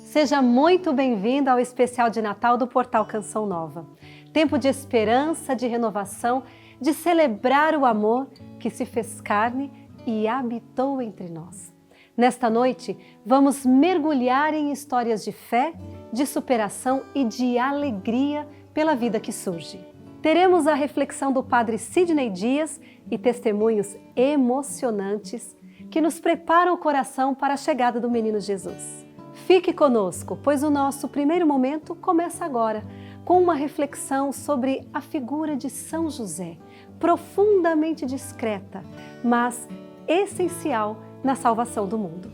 Seja muito bem-vindo ao especial de Natal do Portal Canção Nova. Tempo de esperança, de renovação, de celebrar o amor que se fez carne e habitou entre nós. Nesta noite, vamos mergulhar em histórias de fé, de superação e de alegria pela vida que surge. Teremos a reflexão do Padre Sidney Dias e testemunhos emocionantes que nos preparam o coração para a chegada do menino Jesus. Fique conosco, pois o nosso primeiro momento começa agora, com uma reflexão sobre a figura de São José, profundamente discreta, mas essencial na salvação do mundo.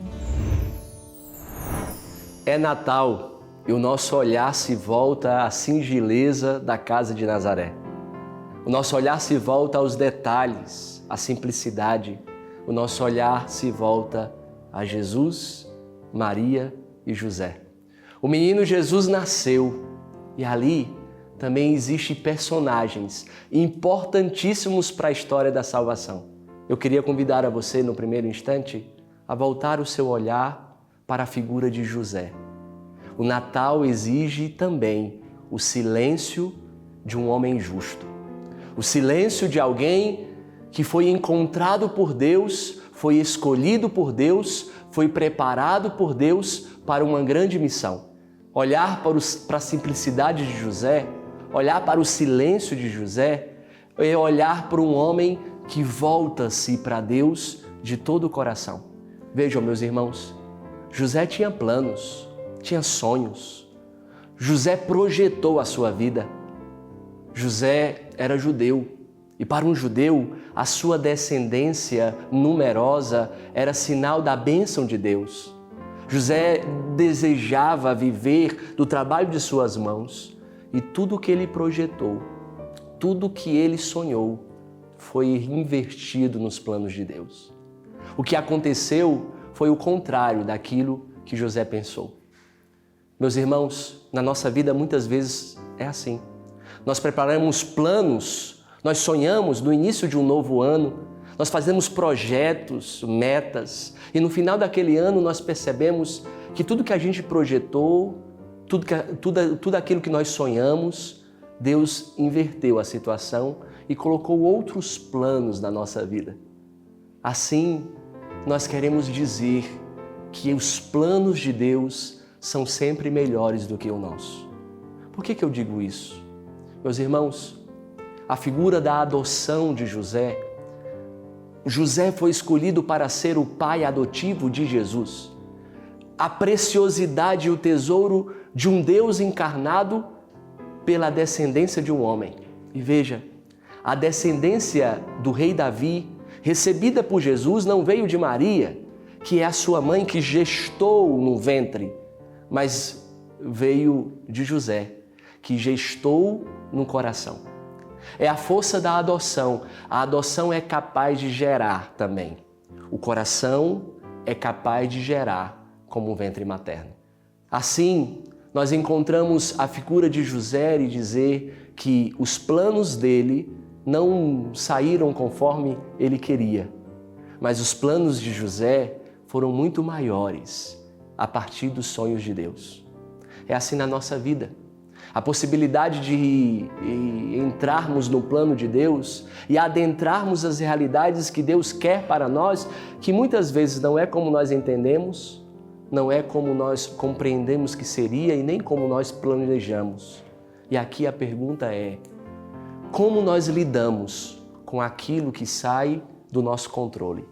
É Natal e o nosso olhar se volta à singeleza da casa de Nazaré. O nosso olhar se volta aos detalhes, à simplicidade. O nosso olhar se volta a Jesus, Maria e José. O menino Jesus nasceu e ali também existem personagens importantíssimos para a história da salvação. Eu queria convidar a você, no primeiro instante, a voltar o seu olhar para a figura de José. O Natal exige também o silêncio de um homem justo. O silêncio de alguém que foi encontrado por Deus, foi escolhido por Deus, foi preparado por Deus para uma grande missão. Olhar para a simplicidade de José, olhar para o silêncio de José, é olhar para um homem que volta-se para Deus de todo o coração. Vejam, meus irmãos, José tinha planos, tinha sonhos. José projetou a sua vida. José era judeu e para um judeu a sua descendência numerosa era sinal da bênção de Deus. José desejava viver do trabalho de suas mãos e tudo o que ele projetou, tudo o que ele sonhou foi invertido nos planos de Deus. O que aconteceu foi o contrário daquilo que José pensou. Meus irmãos, na nossa vida muitas vezes é assim. Nós preparamos planos, nós sonhamos no início de um novo ano, nós fazemos projetos, metas, e no final daquele ano nós percebemos que tudo que a gente projetou, tudo aquilo que nós sonhamos, Deus inverteu a situação e colocou outros planos na nossa vida. Assim, nós queremos dizer que os planos de Deus são sempre melhores do que o nosso. Por que eu digo isso? Meus irmãos, a figura da adoção de José foi escolhido para ser o pai adotivo de Jesus. A preciosidade e o tesouro de um Deus encarnado pela descendência de um homem. E veja, a descendência do rei Davi, recebida por Jesus, não veio de Maria, que é a sua mãe que gestou no ventre, mas veio de José, que gestou no coração. É a força da adoção. A adoção é capaz de gerar também. O coração é capaz de gerar como um ventre materno. Assim, nós encontramos a figura de José e dizer que os planos dele não saíram conforme ele queria, mas os planos de José foram muito maiores a partir dos sonhos de Deus. É assim na nossa vida. A possibilidade de entrarmos no plano de Deus e adentrarmos as realidades que Deus quer para nós, que muitas vezes não é como nós entendemos, não é como nós compreendemos que seria e nem como nós planejamos. E aqui a pergunta é: como nós lidamos com aquilo que sai do nosso controle?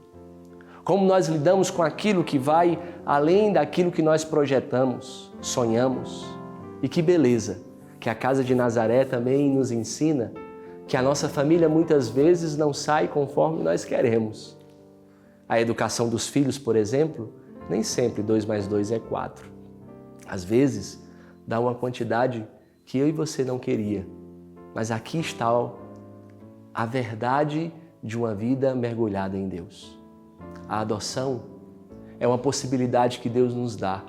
Como nós lidamos com aquilo que vai além daquilo que nós projetamos, sonhamos? E que beleza que a casa de Nazaré também nos ensina que a nossa família muitas vezes não sai conforme nós queremos. A educação dos filhos, por exemplo, nem sempre 2 mais 2 é 4. Às vezes, dá uma quantidade que eu e você não queria. Mas aqui está a verdade de uma vida mergulhada em Deus. A adoção é uma possibilidade que Deus nos dá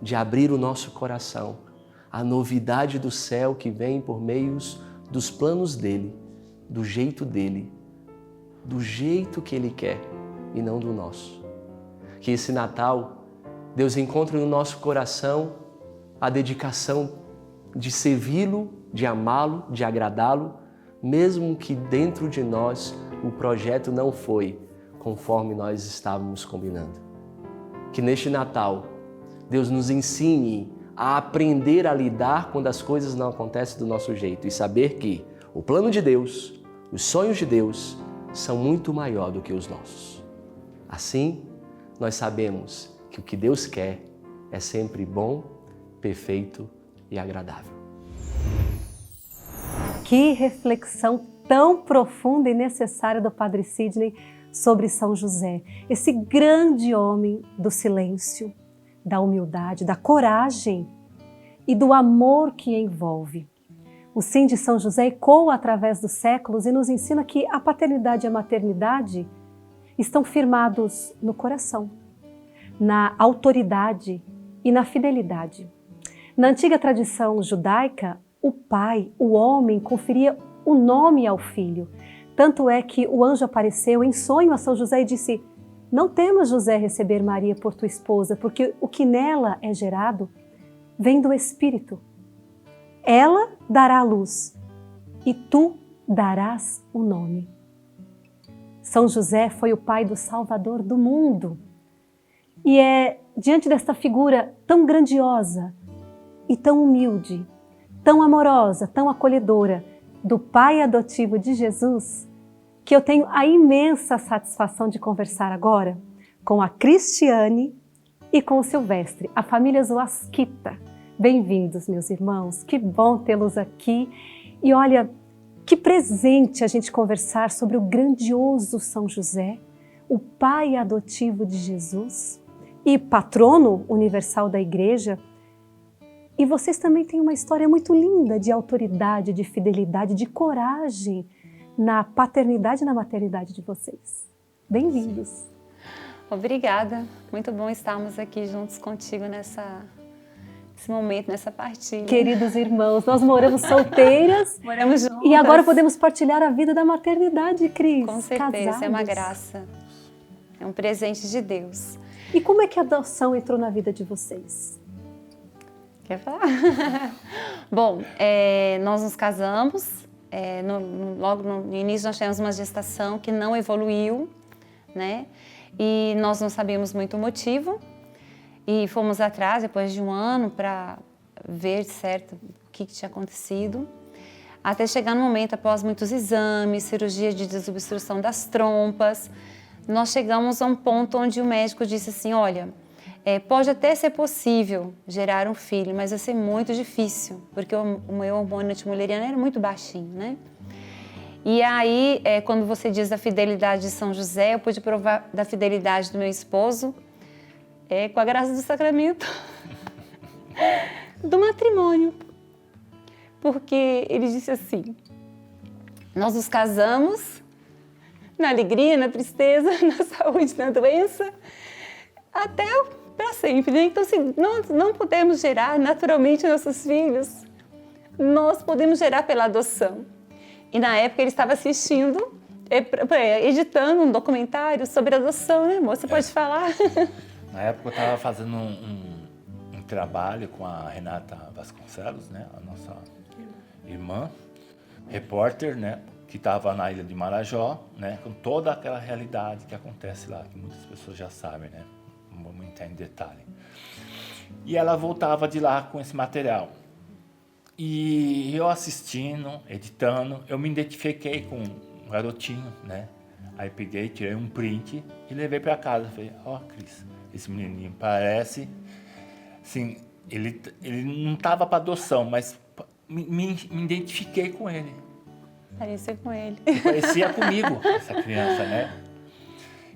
de abrir o nosso coração à novidade do céu que vem por meio dos planos dele, do jeito dele, do jeito que ele quer e não do nosso. Que esse Natal Deus encontre no nosso coração a dedicação de servi-lo, de amá-lo, de agradá-lo, mesmo que dentro de nós o projeto não foi conforme nós estávamos combinando. Que neste Natal, Deus nos ensine a aprender a lidar quando as coisas não acontecem do nosso jeito e saber que o plano de Deus, os sonhos de Deus, são muito maior do que os nossos. Assim, nós sabemos que o que Deus quer é sempre bom, perfeito e agradável. Que reflexão tão profunda e necessária do Padre Sidney sobre São José, esse grande homem do silêncio, da humildade, da coragem e do amor que envolve. O sim de São José ecoa através dos séculos e nos ensina que a paternidade e a maternidade estão firmados no coração, na autoridade e na fidelidade. Na antiga tradição judaica, o pai, o homem, conferia o nome ao filho. Tanto é que o anjo apareceu em sonho a São José e disse: não temas, José, receber Maria por tua esposa, porque o que nela é gerado vem do Espírito. Ela dará a luz e tu darás o nome. São José foi o pai do Salvador do mundo. E é diante desta figura tão grandiosa e tão humilde, tão amorosa, tão acolhedora, do pai adotivo de Jesus, que eu tenho a imensa satisfação de conversar agora com a Cristiane e com o Silvestre, a família Zuasquita. Bem-vindos, meus irmãos, que bom tê-los aqui. E olha, que presente a gente conversar sobre o grandioso São José, o pai adotivo de Jesus e patrono universal da Igreja. E vocês também têm uma história muito linda de autoridade, de fidelidade, de coragem na paternidade e na maternidade de vocês. Bem-vindos. Obrigada. Muito bom estarmos aqui juntos contigo nesse momento, nessa partilha. Queridos irmãos, nós moramos solteiras. Moramos juntas. E agora podemos partilhar a vida da maternidade, Cris. Com certeza, casados. É uma graça. É um presente de Deus. E como é que a adoção entrou na vida de vocês? Quer falar? Bom, nós nos casamos, logo no início nós tivemos uma gestação que não evoluiu, né? E nós não sabíamos muito o motivo e fomos atrás depois de um ano para ver certo o que tinha acontecido, até chegar no momento, após muitos exames, cirurgia de desobstrução das trompas, nós chegamos a um ponto onde o médico disse assim: olha, pode até ser possível gerar um filho, mas vai ser muito difícil, porque o meu hormônio antimuleriano era muito baixinho, né? E aí, quando você diz da fidelidade de São José, eu pude provar da fidelidade do meu esposo, com a graça do sacramento do matrimônio. Porque ele disse assim: nós nos casamos na alegria, na tristeza, na saúde, na doença, até para sempre, né? Então, se nós não podemos gerar naturalmente nossos filhos, nós podemos gerar pela adoção. E na época ele estava assistindo, editando um documentário sobre adoção, né, amor? Você pode falar? Na época eu estava fazendo um trabalho com a Renata Vasconcelos, né, a nossa irmã, repórter, né, que estava na ilha de Marajó, né, com toda aquela realidade que acontece lá, que muitas pessoas já sabem, né? Não vamos entrar em detalhe. E ela voltava de lá com esse material. E eu assistindo, editando, eu me identifiquei com um garotinho, né? Aí peguei, tirei um print e levei para casa. Falei: ó, Cris, esse menininho parece... Assim, ele não estava para adoção, mas me identifiquei com ele. Parecia com ele. Parecia comigo, essa criança, né?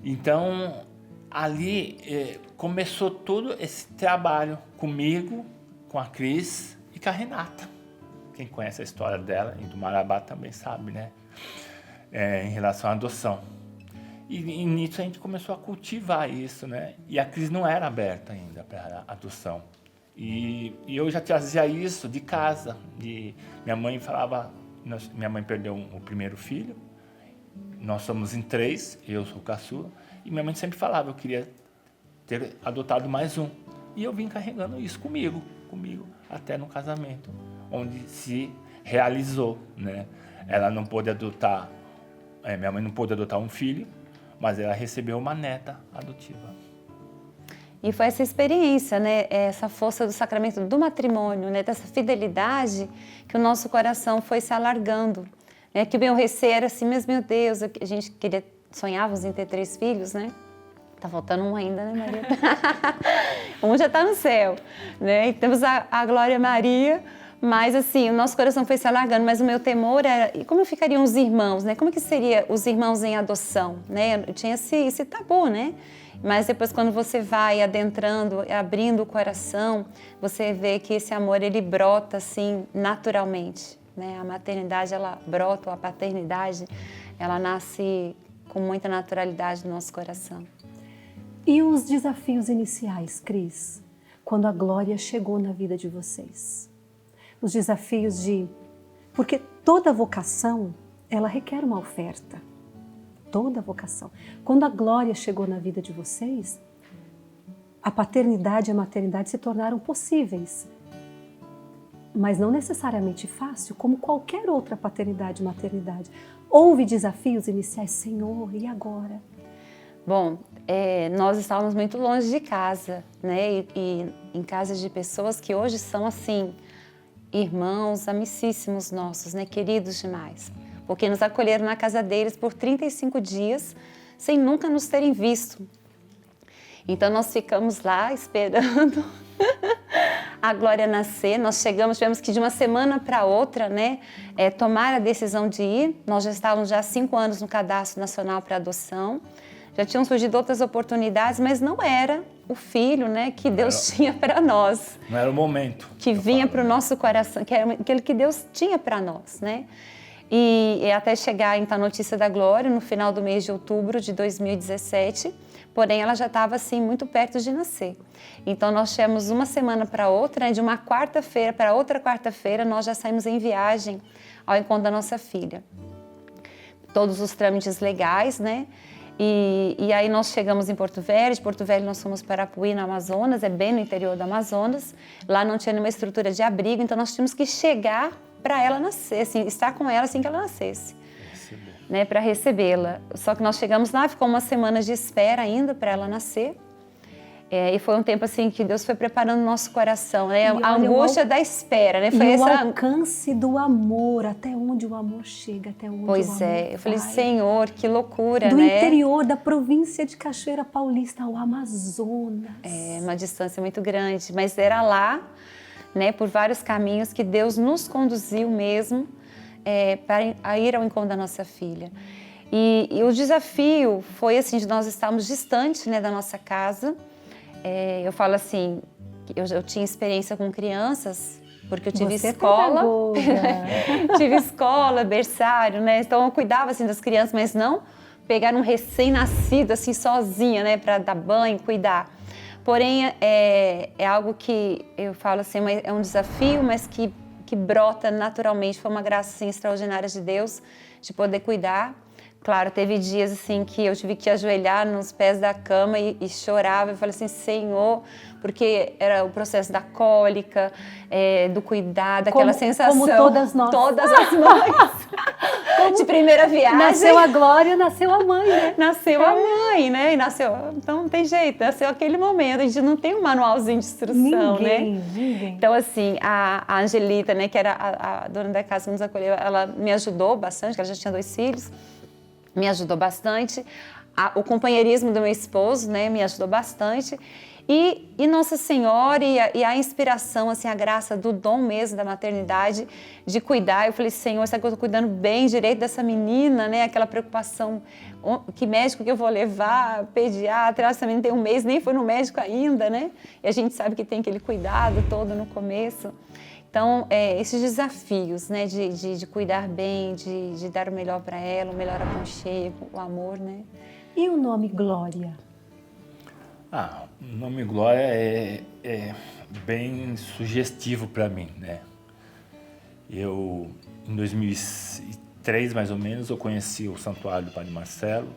Então... ali começou todo esse trabalho comigo, com a Cris e com a Renata. Quem conhece a história dela e do Marabá também sabe, né? Em relação à adoção. E nisso a gente começou a cultivar isso, né? E a Cris não era aberta ainda para a adoção. E eu já trazia isso de casa. Minha mãe falava... Minha mãe perdeu o primeiro filho. Nós somos em 3, eu sou o caçula. E minha mãe sempre falava: eu queria ter adotado mais um. E eu vim carregando isso comigo. até no casamento, onde se realizou, né? Ela não pôde adotar, minha mãe não pôde adotar um filho, mas ela recebeu uma neta adotiva. E foi essa experiência, né? Essa força do sacramento do matrimônio, né? Dessa fidelidade que o nosso coração foi se alargando. Né? Que o meu receio era assim, mas meu Deus, a gente sonhávamos em ter 3 filhos, né? Tá faltando um ainda, né, Maria? Um já tá no céu, né? E temos a Glória Maria, mas assim, o nosso coração foi se alargando, mas o meu temor era, e como ficariam os irmãos, né? Como que seria os irmãos em adoção, né? Eu tinha esse tabu, né? Mas depois quando você vai adentrando, abrindo o coração, você vê que esse amor, ele brota assim, naturalmente, né? A maternidade, ela brota, ou a paternidade, ela nasce com muita naturalidade no nosso coração. E os desafios iniciais, Cris, quando a Glória chegou na vida de vocês? Os desafios porque toda vocação, ela requer uma oferta. Toda vocação. Quando a Glória chegou na vida de vocês, a paternidade e a maternidade se tornaram possíveis. Mas não necessariamente fácil, como qualquer outra paternidade e maternidade. Houve desafios iniciais, Senhor, e agora? Bom, nós estávamos muito longe de casa, né? E em casas de pessoas que hoje são assim, irmãos amicíssimos nossos, né? Queridos demais. Porque nos acolheram na casa deles por 35 dias, sem nunca nos terem visto. Então nós ficamos lá esperando a Glória nascer. Nós tivemos que de uma semana para outra, né, tomar a decisão de ir. Nós já estávamos há 5 anos no Cadastro Nacional para Adoção. Já tinham surgido outras oportunidades, mas não era o filho, né, que Deus tinha para nós. Não era o momento. Que vinha para o nosso coração, que era aquele que Deus tinha para nós, né? E até chegar então a notícia da Glória no final do mês de outubro de 2017, porém ela já estava assim muito perto de nascer. Então nós tivemos uma semana para outra, né, de uma quarta-feira para outra quarta-feira, nós já saímos em viagem ao encontro da nossa filha. Todos os trâmites legais, né? E aí nós chegamos em Porto Velho, de Porto Velho nós fomos para Apuí, no Amazonas, é bem no interior do Amazonas. Lá não tinha nenhuma estrutura de abrigo, então nós tínhamos que chegar para ela nascer, assim, estar com ela assim que ela nascesse, né, para recebê-la. Só que nós chegamos lá, ficou uma semana de espera ainda para ela nascer. E foi um tempo assim que Deus foi preparando o nosso coração, né? A angústia da espera, né? Foi o alcance do amor, até onde o amor chega, até onde o amor vai. Eu falei, Senhor, que loucura, do né? Do interior da província de Cachoeira Paulista ao Amazonas. Uma distância muito grande, mas era lá, né, por vários caminhos que Deus nos conduziu mesmo para ir ao encontro da nossa filha. E o desafio foi assim, de nós estarmos distantes, né, da nossa casa. Eu falo assim, eu tinha experiência com crianças, porque eu tive escola, tive escola, berçário, né? Então eu cuidava assim das crianças, mas não pegar um recém-nascido assim sozinha, né, para dar banho, cuidar. Porém, é algo que eu falo assim, é um desafio, mas que brota naturalmente. Foi uma graça assim, extraordinária de Deus, de poder cuidar. Claro, teve dias assim que eu tive que ajoelhar nos pés da cama e chorava. Eu falei assim, Senhor, porque era o processo da cólica, do cuidado, aquela sensação. Como todas nós. Todas as mães. De primeira viagem. Nasceu a Glória, nasceu a mãe, né? Nasceu a mãe, né? E nasceu, então não tem jeito, nasceu aquele momento. A gente não tem um manualzinho de instrução, ninguém. Então, assim, a Angelita, né, que era a dona da casa que nos acolheu, ela me ajudou bastante, porque ela já tinha 2 filhos. Me ajudou bastante, o companheirismo do meu esposo, né, me ajudou bastante, e Nossa Senhora e a inspiração, assim, a graça do dom mesmo da maternidade, de cuidar. Eu falei, Senhor, será que eu estou cuidando bem direito dessa menina, né, aquela preocupação, que médico que eu vou levar, pediatra, ela também não tem 1 mês, nem foi no médico ainda, né, e a gente sabe que tem aquele cuidado todo no começo. Então, esses desafios, né, de cuidar bem, de dar o melhor para ela, o melhor aconchego, o amor, né? E o nome Glória? O nome Glória é bem sugestivo para mim, né? Eu, em 2003, mais ou menos, eu conheci o Santuário do Padre Marcelo.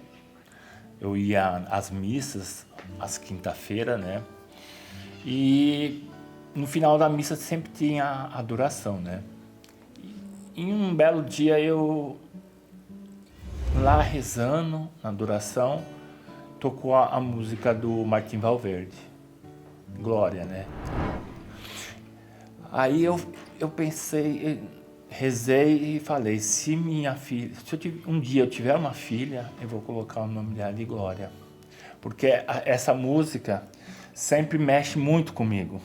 Eu ia às missas, às quinta-feiras, né? E no final da missa sempre tinha adoração, né? E em um belo dia eu, lá rezando, na adoração, tocou a música do Martim Valverde, Glória, né? Aí eu pensei, rezei e falei, se minha filha, um dia eu tiver uma filha, eu vou colocar o nome dela de Glória. Porque essa música sempre mexe muito comigo.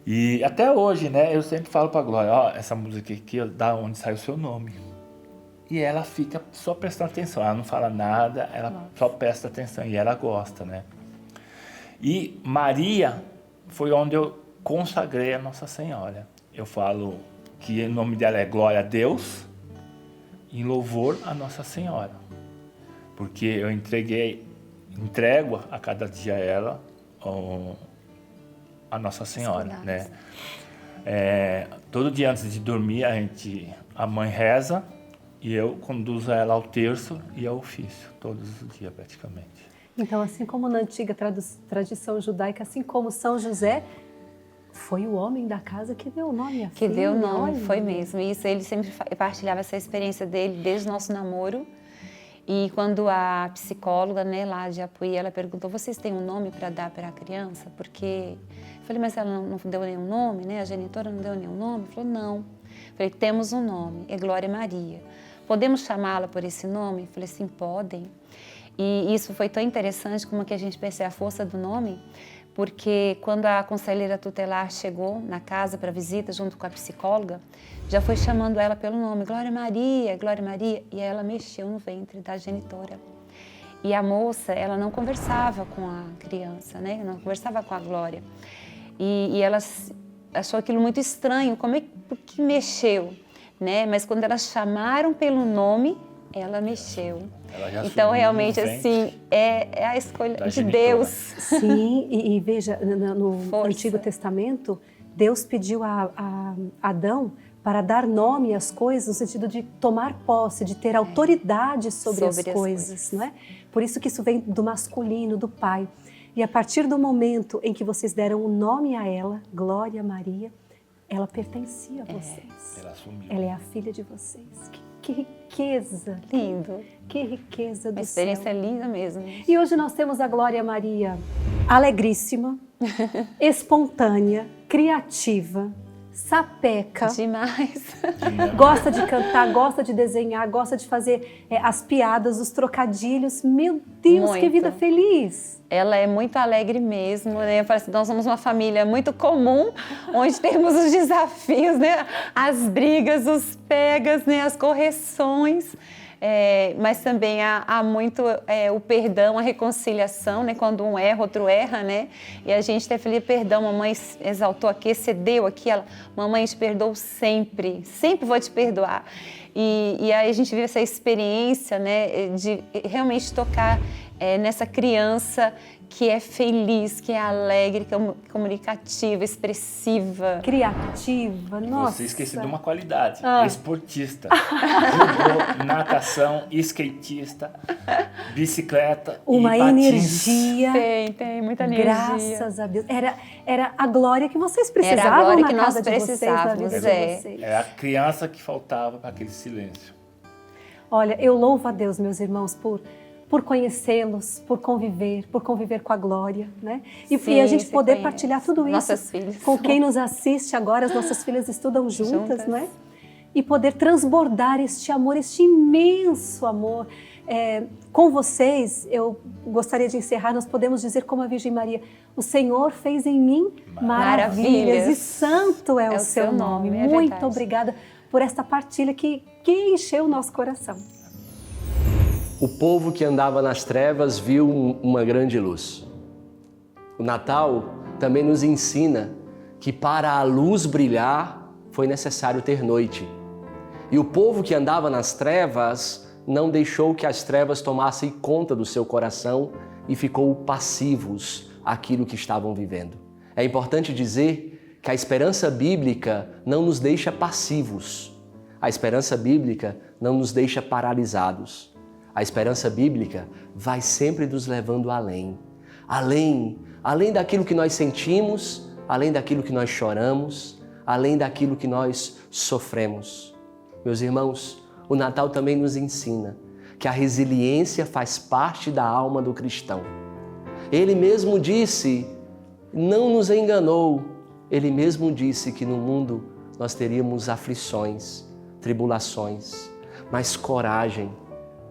E até hoje, né, eu sempre falo pra Glória, ó, essa música aqui, da onde sai o seu nome. E ela fica só prestando atenção, ela não fala nada, ela só presta atenção e ela gosta, né? E Maria foi onde eu consagrei a Nossa Senhora. Eu falo que o nome dela é Glória a Deus, em louvor a Nossa Senhora. Porque eu entrego a cada dia ela a Nossa Senhora, né? Todo dia antes de dormir a mãe reza e eu conduzo ela ao terço e ao ofício, todos os dias praticamente. Então, assim como na antiga tradição judaica, assim como São José, foi o homem da casa que deu o nome à filha. Que deu o nome, olha. foi mesmo. Isso, ele sempre partilhava essa experiência dele desde o nosso namoro. E quando a psicóloga, né, lá de Apuí, ela perguntou, vocês têm um nome para dar para a criança? Porque eu falei, mas ela não deu nenhum nome, né? A genitora não deu nenhum nome? Ela falou, não. Eu falei, temos um nome, é Glória Maria. Podemos chamá-la por esse nome? Eu falei, sim, podem. E isso foi tão interessante como que a gente percebe a força do nome, porque quando a conselheira tutelar chegou na casa para visita junto com a psicóloga, já foi chamando ela pelo nome, Glória Maria, e ela mexeu no ventre da genitora. E a moça, ela não conversava com a criança, né? Não conversava com a Glória. E ela achou aquilo muito estranho, por que mexeu, né? Mas quando elas chamaram pelo nome, ela mexeu. Então, realmente, assim, é a escolha de Deus. Sim, e veja, no Antigo Testamento, Deus pediu a Adão para dar nome às coisas, no sentido de tomar posse, de ter autoridade sobre as coisas, não é? Por isso que isso vem do masculino, do pai. E a partir do momento em que vocês deram o nome a ela, Glória Maria, ela pertencia a vocês. Ela assumiu. Ela é a filha de vocês. Que riqueza! Lindo. Que riqueza do céu. Uma experiência linda mesmo. E hoje nós temos a Glória Maria alegríssima, espontânea, criativa, sapeca. Demais. Gosta de cantar, gosta de desenhar, gosta de fazer as piadas, os trocadilhos. Meu Deus, Muito. Que vida feliz! Ela é muito alegre mesmo, né? Eu falo assim, nós somos uma família muito comum, onde temos os desafios, né? As brigas, os pegas, né? As correções. Mas também há muito o perdão, a reconciliação, né? Quando um erra, outro erra, né? E a gente teve ali perdão, mamãe exaltou aqui, excedeu aqui, mamãe te perdoou sempre vou te perdoar. E aí a gente vive essa experiência, né? De realmente tocar nessa criança que é feliz, que é alegre, que é comunicativa, expressiva. Criativa, nossa. Você esqueceu de uma qualidade, esportista, judô, natação, skatista, bicicleta uma e patins. Energia. Tem muita energia. Graças a Deus. Era a glória que vocês precisavam. Era a glória na que nós casa de vocês, na vida precisávamos, de vocês. É a criança que faltava para aquele silêncio. Olha, eu louvo a Deus, meus irmãos, por conhecê-los, por conviver com a Glória, né? E a gente poder partilhar tudo isso nossas filhas. Com quem nos assiste agora, as nossas filhas estudam juntas, né? E poder transbordar este amor, este imenso amor. Com vocês, eu gostaria de encerrar, nós podemos dizer como a Virgem Maria, o Senhor fez em mim maravilhas e santo é o seu nome. Muito obrigada por esta partilha que encheu o nosso coração. O povo que andava nas trevas viu uma grande luz. O Natal também nos ensina que para a luz brilhar foi necessário ter noite. E o povo que andava nas trevas não deixou que as trevas tomassem conta do seu coração e ficou passivos àquilo que estavam vivendo. É importante dizer que a esperança bíblica não nos deixa passivos. A esperança bíblica não nos deixa paralisados. A esperança bíblica vai sempre nos levando além daquilo que nós sentimos, além daquilo que nós choramos, além daquilo que nós sofremos. Meus irmãos, o Natal também nos ensina que a resiliência faz parte da alma do cristão. Ele mesmo disse, não nos enganou, ele mesmo disse que no mundo nós teríamos aflições, tribulações, mas coragem,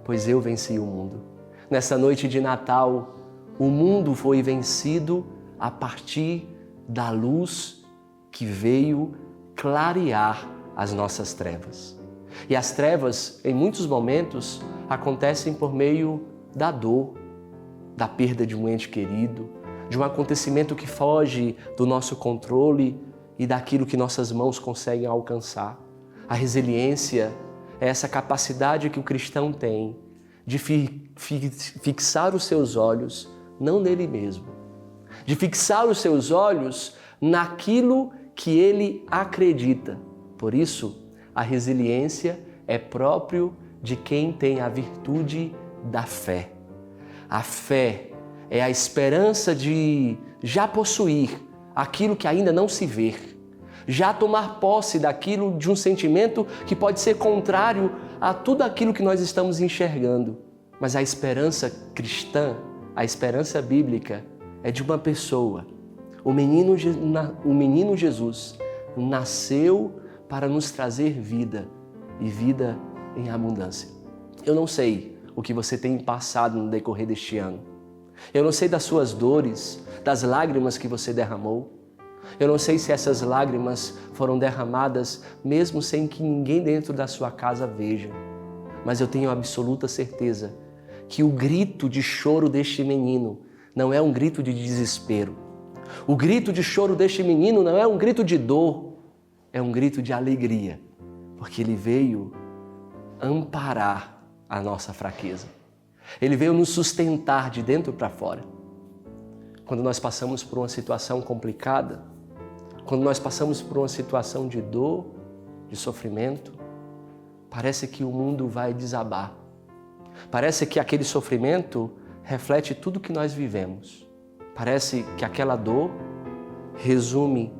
pois eu venci o mundo. Nessa noite de Natal, o mundo foi vencido a partir da luz que veio clarear as nossas trevas. E as trevas, em muitos momentos, acontecem por meio da dor, da perda de um ente querido, de um acontecimento que foge do nosso controle e daquilo que nossas mãos conseguem alcançar. A resiliência é essa capacidade que o cristão tem de fixar os seus olhos não nele mesmo, de fixar os seus olhos naquilo que ele acredita. Por isso, a resiliência é próprio de quem tem a virtude da fé. A fé é a esperança de já possuir aquilo que ainda não se vê, já tomar posse daquilo, de um sentimento que pode ser contrário a tudo aquilo que nós estamos enxergando. Mas a esperança cristã, a esperança bíblica é de uma pessoa. O menino Jesus nasceu para nos trazer vida e vida em abundância. Eu não sei o que você tem passado no decorrer deste ano. Eu não sei das suas dores, das lágrimas que você derramou. Eu não sei se essas lágrimas foram derramadas mesmo sem que ninguém dentro da sua casa veja. Mas eu tenho absoluta certeza que o grito de choro deste menino não é um grito de desespero. O grito de choro deste menino não é um grito de dor, é um grito de alegria, porque ele veio amparar a nossa fraqueza. Ele veio nos sustentar de dentro para fora. Quando nós passamos por uma situação complicada, quando nós passamos por uma situação de dor, de sofrimento, parece que o mundo vai desabar. Parece que aquele sofrimento reflete tudo que nós vivemos. Parece que aquela dor resume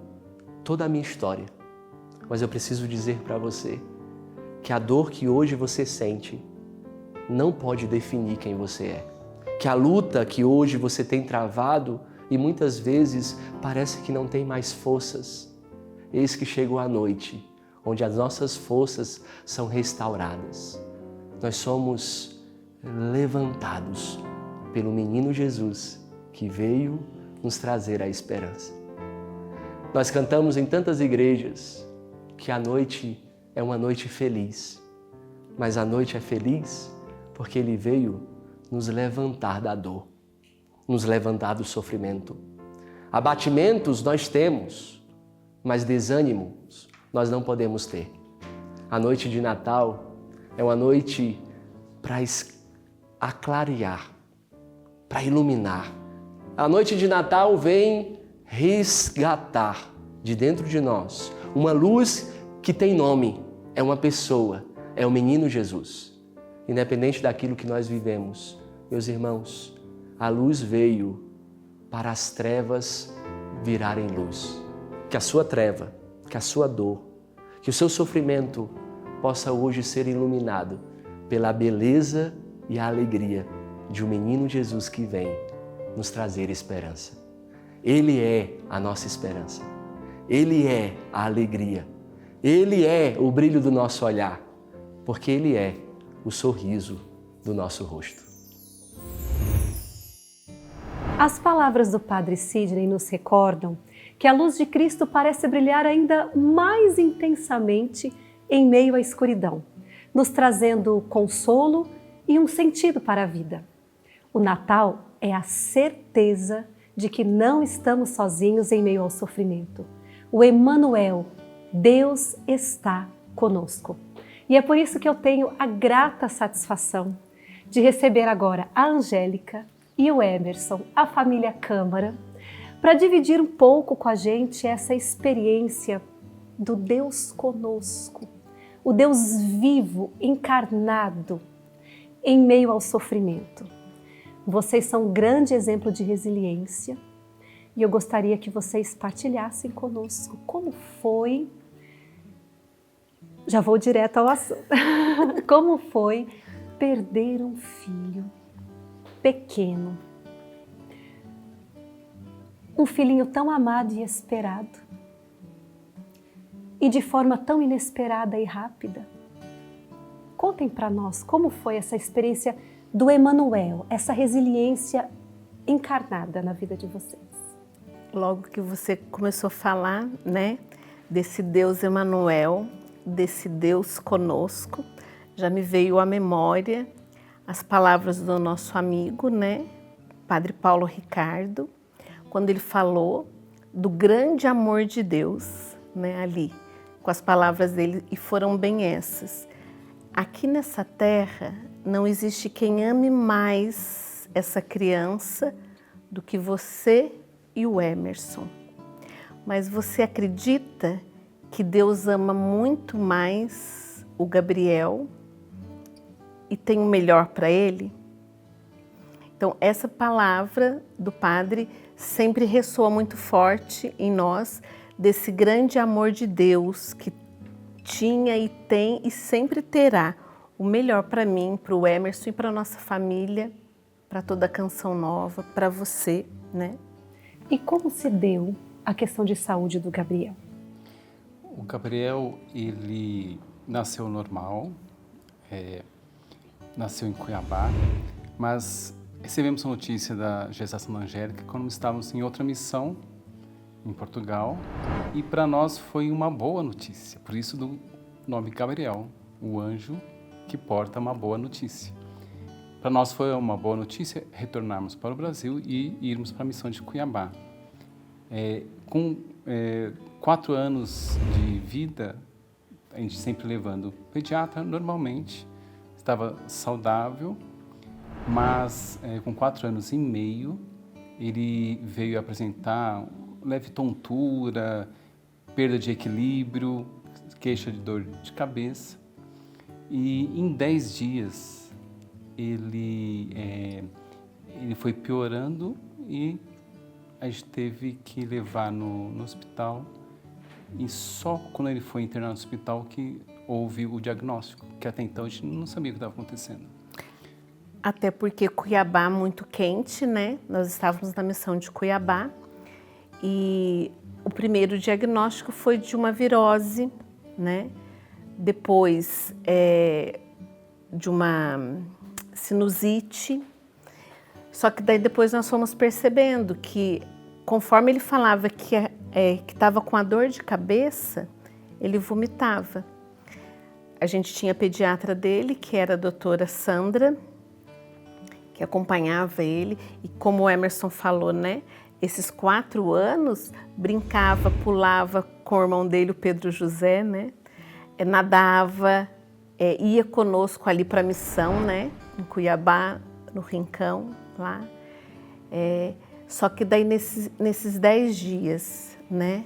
toda a minha história. Mas eu preciso dizer para você que a dor que hoje você sente não pode definir quem você é. Que a luta que hoje você tem travado e muitas vezes parece que não tem mais forças. Eis que chegou a noite, onde as nossas forças são restauradas. Nós somos levantados pelo menino Jesus que veio nos trazer a esperança. Nós cantamos em tantas igrejas que a noite é uma noite feliz, mas a noite é feliz porque Ele veio nos levantar da dor, nos levantar do sofrimento. Abatimentos nós temos, mas desânimos nós não podemos ter. A noite de Natal é uma noite para aclarear, para iluminar. A noite de Natal vem resgatar de dentro de nós uma luz que tem nome, é uma pessoa, é o menino Jesus. Independente daquilo que nós vivemos, meus irmãos, a luz veio para as trevas virarem luz. Que a sua treva, que a sua dor, que o seu sofrimento possa hoje ser iluminado pela beleza e a alegria de um menino Jesus que vem nos trazer esperança. Ele é a nossa esperança. Ele é a alegria. Ele é o brilho do nosso olhar, porque Ele é o sorriso do nosso rosto. As palavras do Padre Sidney nos recordam que a luz de Cristo parece brilhar ainda mais intensamente em meio à escuridão, nos trazendo consolo e um sentido para a vida. O Natal é a certeza de que não estamos sozinhos em meio ao sofrimento. O Emmanuel, Deus está conosco. E é por isso que eu tenho a grata satisfação de receber agora a Angélica e o Emerson, a família Câmara, para dividir um pouco com a gente essa experiência do Deus conosco, o Deus vivo, encarnado, em meio ao sofrimento. Vocês são um grande exemplo de resiliência E eu gostaria que vocês partilhassem conosco como foi. Já vou direto ao assunto. Como foi perder um filho pequeno? Um filhinho tão amado e esperado. E de forma tão inesperada e rápida. Contem para nós como foi essa experiência do Emanuel, essa resiliência encarnada na vida de vocês. Logo que você começou a falar, né, desse Deus Emanuel, desse Deus conosco, já me veio à memória as palavras do nosso amigo, né, Padre Paulo Ricardo, quando ele falou do grande amor de Deus, né, ali, com as palavras dele, e foram bem essas. Aqui nessa terra não existe quem ame mais essa criança do que você e o Emerson. Mas você acredita que Deus ama muito mais o Gabriel e tem o melhor para ele? Então, essa palavra do Padre sempre ressoa muito forte em nós, desse grande amor de Deus que tinha e tem e sempre terá o melhor para mim, para o Emerson e para a nossa família, para toda a Canção Nova, para você, né? E como se deu a questão de saúde do Gabriel? O Gabriel, ele nasceu normal, nasceu em Cuiabá, mas recebemos a notícia da gestação da Angélica quando estávamos em outra missão em Portugal, e para nós foi uma boa notícia, por isso do nome Gabriel, o anjo que porta uma boa notícia. Para nós foi uma boa notícia retornarmos para o Brasil e irmos para a missão de Cuiabá. Com 4 anos de vida, a gente sempre levando pediatra normalmente, estava saudável, mas com 4 anos e meio ele veio apresentar leve tontura, perda de equilíbrio, queixa de dor de cabeça, e em 10 dias ele foi piorando e a gente teve que levar no hospital, e só quando ele foi internado no hospital que houve o diagnóstico, que até então a gente não sabia o que estava acontecendo. Até porque Cuiabá é muito quente, né? Nós estávamos na missão de Cuiabá e o primeiro diagnóstico foi de uma virose, né? Depois de uma sinusite. Só que daí depois nós fomos percebendo que, conforme ele falava que estava com a dor de cabeça, ele vomitava. A gente tinha a pediatra dele, que era a doutora Sandra, que acompanhava ele, e como o Emerson falou, né, esses 4 anos, brincava, pulava com o irmão dele, o Pedro José, né, nadava, ia conosco ali para a missão, né, em Cuiabá, no Rincão, lá. Só que daí nesses 10 dias, né,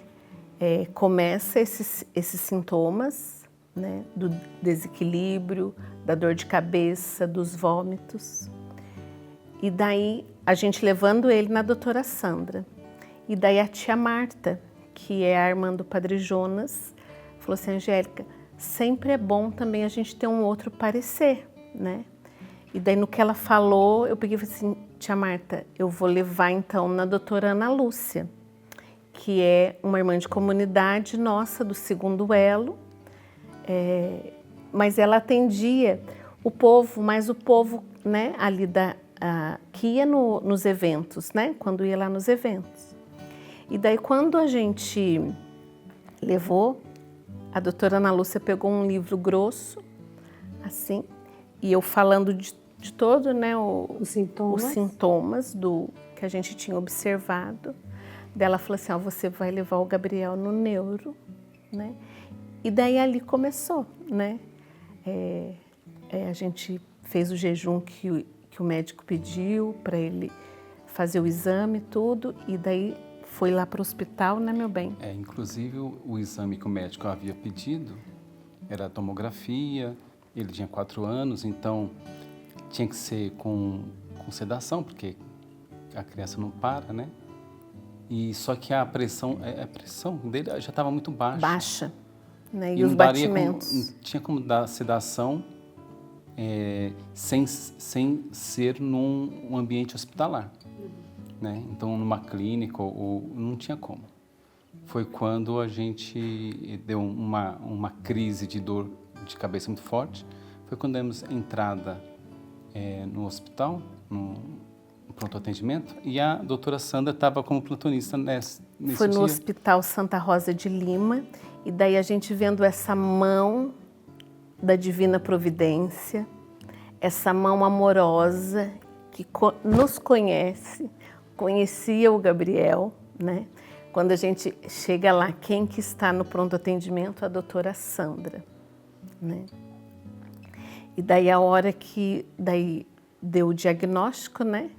começa esses sintomas, né, do desequilíbrio, da dor de cabeça, dos vômitos. E daí a gente levando ele na doutora Sandra. E daí a tia Marta, que é a irmã do Padre Jonas, falou assim: Angélica, sempre é bom também a gente ter um outro parecer, né? E daí no que ela falou, eu peguei e falei assim: tia Marta, eu vou levar então na doutora Ana Lúcia, que é uma irmã de comunidade nossa, do 2º elo, mas ela atendia o povo, mas o povo, né, ali que ia nos eventos, né, quando ia lá nos eventos. E daí quando a gente levou, a doutora Ana Lúcia pegou um livro grosso, assim, e eu falando de todo, né, os sintomas do que a gente tinha observado. Daí ela falou assim: ó, você vai levar o Gabriel no neuro, né? E daí ali começou, né? A gente fez o jejum que o médico pediu para ele fazer o exame e tudo, e daí foi lá para o hospital, né, meu bem? Inclusive o exame que o médico havia pedido era a tomografia. Ele tinha 4 anos, então tinha que ser com sedação, porque a criança não para, né? E só que a pressão dele já estava muito baixa. Baixa, né? E E os não daria batimentos. não tinha como dar sedação sem ser num ambiente hospitalar, né? Então, numa clínica, ou não tinha como. Foi quando a gente deu uma crise de dor de cabeça muito forte. Foi quando demos entrada no hospital, no pronto atendimento, e a doutora Sandra estava como plantonista nesse Foi no dia. Hospital Santa Rosa de Lima, e daí a gente vendo essa mão da Divina Providência, essa mão amorosa que nos conhece, conhecia o Gabriel, né? Quando a gente chega lá, quem que está no pronto atendimento? A doutora Sandra, né? E daí a hora que deu o diagnóstico, né?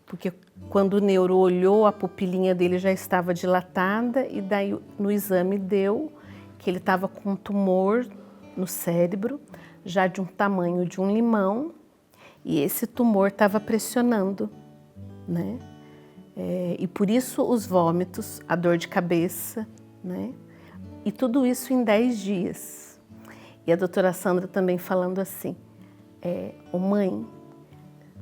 Porque quando o neuro olhou, a pupilinha dele já estava dilatada, e daí no exame deu que ele estava com um tumor no cérebro, já de um tamanho de um limão, e esse tumor estava pressionando, né? E por isso os vômitos, a dor de cabeça, né? E tudo isso em 10 dias. E a doutora Sandra também falando assim, ô mãe,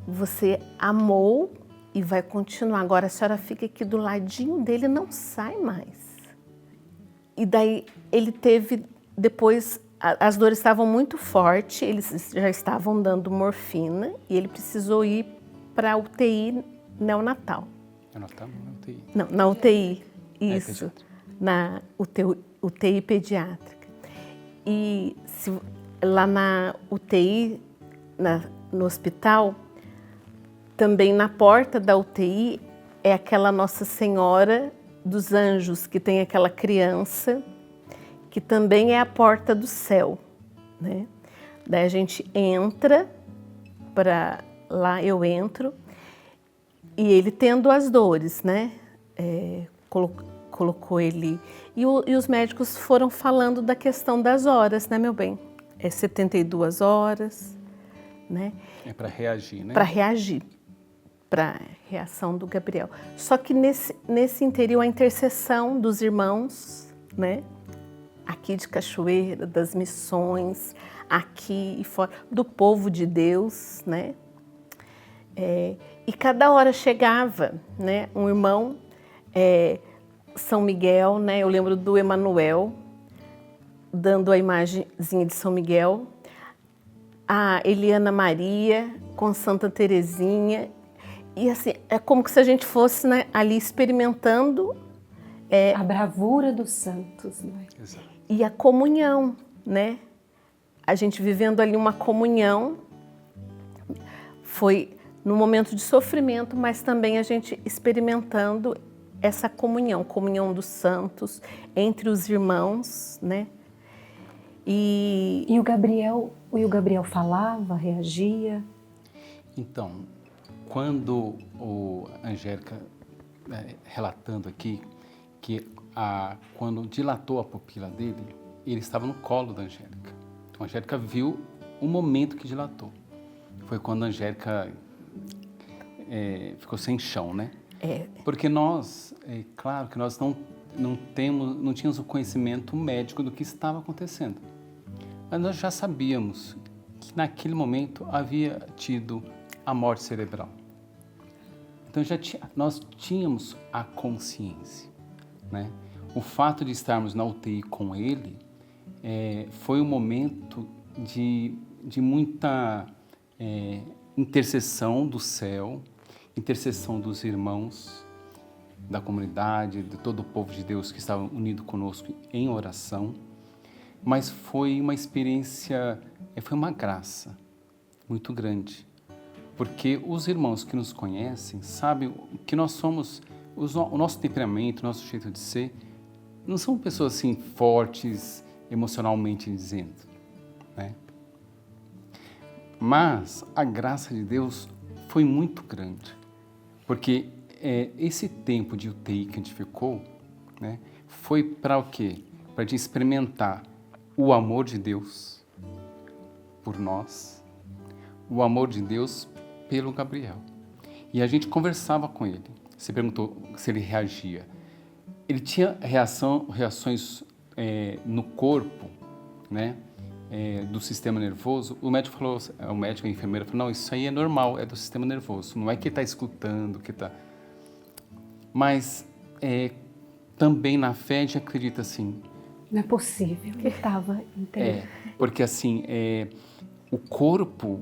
você amou e vai continuar. Agora a senhora fica aqui do ladinho dele e não sai mais. E daí ele teve, depois, as dores estavam muito fortes, eles já estavam dando morfina e ele precisou ir para a UTI neonatal. Neonatal, não, UTI. Não, na UTI, isso, pediátrica. na UTI pediátrica. E lá na UTI, no hospital, também na porta da UTI é aquela Nossa Senhora dos Anjos, que tem aquela criança, que também é a porta do céu, né? Daí a gente entra para lá, eu entro, e ele tendo as dores, né? Colocou ele... E os médicos foram falando da questão das horas, né, meu bem? 72 horas, né? É para reagir, né? Para reagir, para a reação do Gabriel. Só que nesse interior, a intercessão dos irmãos, né? Aqui de Cachoeira, das missões, aqui e fora, do povo de Deus, né? E cada hora chegava, né? Um irmão, São Miguel, né? Eu lembro do Emanuel, dando a imagenzinha de São Miguel, a Eliana Maria com Santa Terezinha, e assim, é como se a gente fosse, né, ali experimentando A bravura dos santos, né? Exato. e a comunhão, né? A gente vivendo ali uma comunhão, foi no momento de sofrimento, mas também a gente experimentando essa comunhão dos santos entre os irmãos, né? E o Gabriel falava, reagia? Então, quando a Angélica, relatando aqui, que quando dilatou a pupila dele, ele estava no colo da Angélica. Então, a Angélica viu o momento que dilatou. Foi quando a Angélica ficou sem chão, né? Porque nós, claro que nós não tínhamos o conhecimento médico do que estava acontecendo. Mas nós já sabíamos que naquele momento havia tido a morte cerebral. Então nós tínhamos a consciência, né? O fato de estarmos na UTI com ele foi um momento de muita intercessão do céu, intercessão dos irmãos da comunidade, de todo o povo de Deus que estava unido conosco em oração. Mas foi uma experiência, foi uma graça muito grande, porque os irmãos que nos conhecem sabem que nós somos, o nosso temperamento, o nosso jeito de ser, não são pessoas assim fortes emocionalmente dizendo, né? Mas a graça de Deus foi muito grande, porque esse tempo de UTI que a gente ficou, né, foi para o quê? Para a gente experimentar o amor de Deus por nós, o amor de Deus pelo Gabriel. E a gente conversava com ele, você perguntou se ele reagia. Ele tinha reações no corpo, né? Do sistema nervoso. O médico falou, o médico, a enfermeira falou, não, isso aí é normal, é do sistema nervoso. Não é que ele está escutando, que está... Mas também na fé a gente acredita assim. Não é possível, ele estava inteiro. Porque assim, o corpo,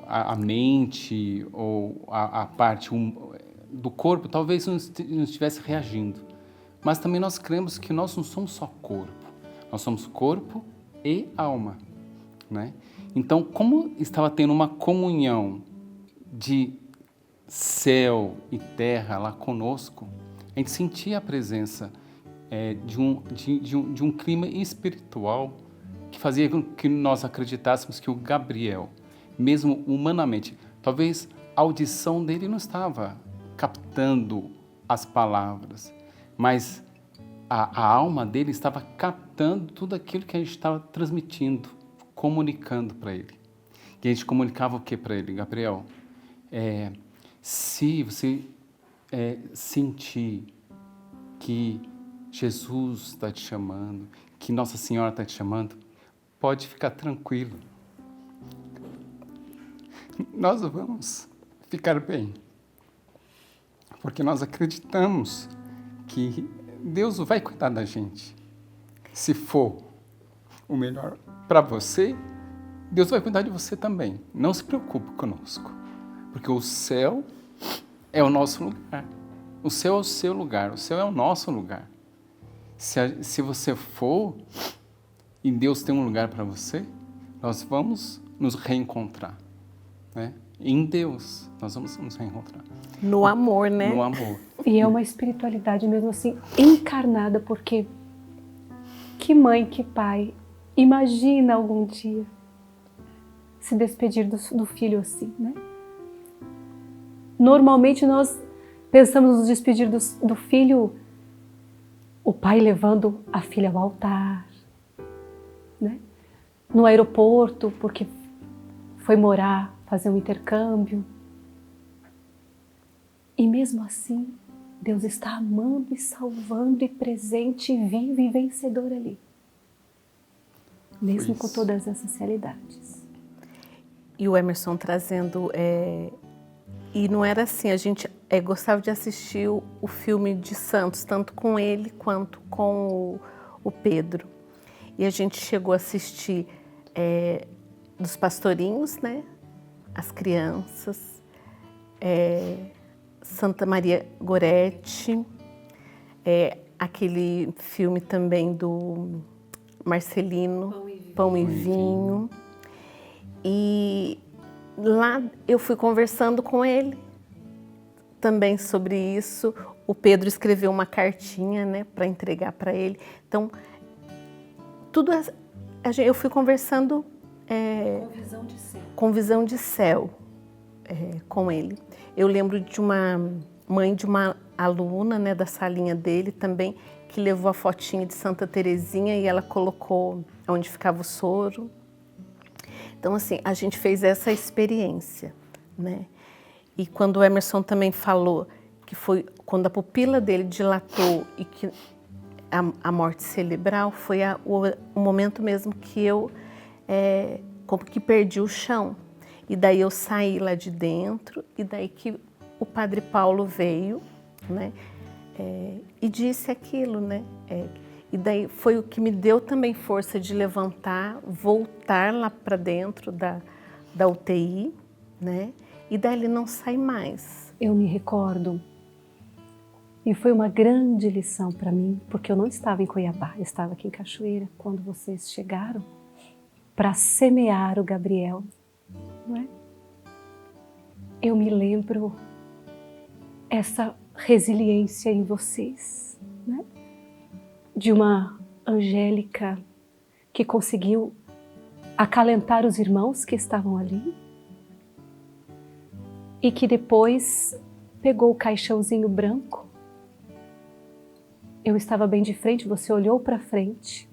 a mente ou a parte do corpo talvez não estivesse reagindo. Mas também nós cremos que nós não somos só corpo. Nós somos corpo e alma, né? Então, como estava tendo uma comunhão de céu e terra lá conosco, a gente sentia a presença de um clima espiritual que fazia com que nós acreditássemos que o Gabriel, mesmo humanamente, talvez a audição dele não estava captando as palavras, mas a alma dele estava captando tudo aquilo que a gente estava transmitindo, comunicando para ele. E a gente comunicava o que para ele? Gabriel, se você sentir que Jesus está te chamando, que Nossa Senhora está te chamando, pode ficar tranquilo. Nós vamos ficar bem, porque nós acreditamos que Deus vai cuidar da gente. Se for o melhor para você, Deus vai cuidar de você também. Não se preocupe conosco, porque o céu é o nosso lugar. O céu é o seu lugar, o céu é o nosso lugar. Se você for e Deus tem um lugar para você, nós vamos nos reencontrar, né? Em Deus, nós vamos nos reencontrar. No amor, né? No amor. E é uma espiritualidade mesmo assim, encarnada, porque que mãe, que pai, imagina algum dia se despedir do filho assim, né? Normalmente nós pensamos nos despedir do filho, o pai levando a filha ao altar, né? No aeroporto, porque foi morar, fazer um intercâmbio. E mesmo assim, Deus está amando e salvando e presente, vivo e vencedor ali. Mesmo com todas essas realidades. E o Emerson trazendo... E não era assim, a gente gostava de assistir o filme de Santos, tanto com ele quanto com o Pedro. E a gente chegou a assistir dos pastorinhos, né? As crianças, Santa Maria Goretti, aquele filme também do Marcelino, Pão e Vinho. E lá eu fui conversando com ele também sobre isso. O Pedro escreveu uma cartinha, né, para entregar para ele. Então, eu fui conversando com visão de céu com ele. Eu lembro de uma mãe de uma aluna, né, da salinha dele também, que levou a fotinha de Santa Terezinha e ela colocou onde ficava o soro. Então, assim, a gente fez essa experiência, né? E quando o Emerson também falou que foi quando a pupila dele dilatou e que a morte cerebral, foi o momento mesmo que eu como que perdi o chão. E daí eu saí lá de dentro, e daí que o Padre Paulo veio, né? E disse aquilo, né? E daí foi o que me deu também força de levantar, voltar lá para dentro da UTI, né? E daí ele não sai mais. Eu me recordo, e foi uma grande lição para mim, porque eu não estava em Cuiabá, eu estava aqui em Cachoeira, quando vocês chegaram para semear o Gabriel, não é? Eu me lembro essa resiliência em vocês, né? De uma Angélica que conseguiu acalentar os irmãos que estavam ali e que depois pegou o caixãozinho branco. Eu estava bem de frente, você olhou para frente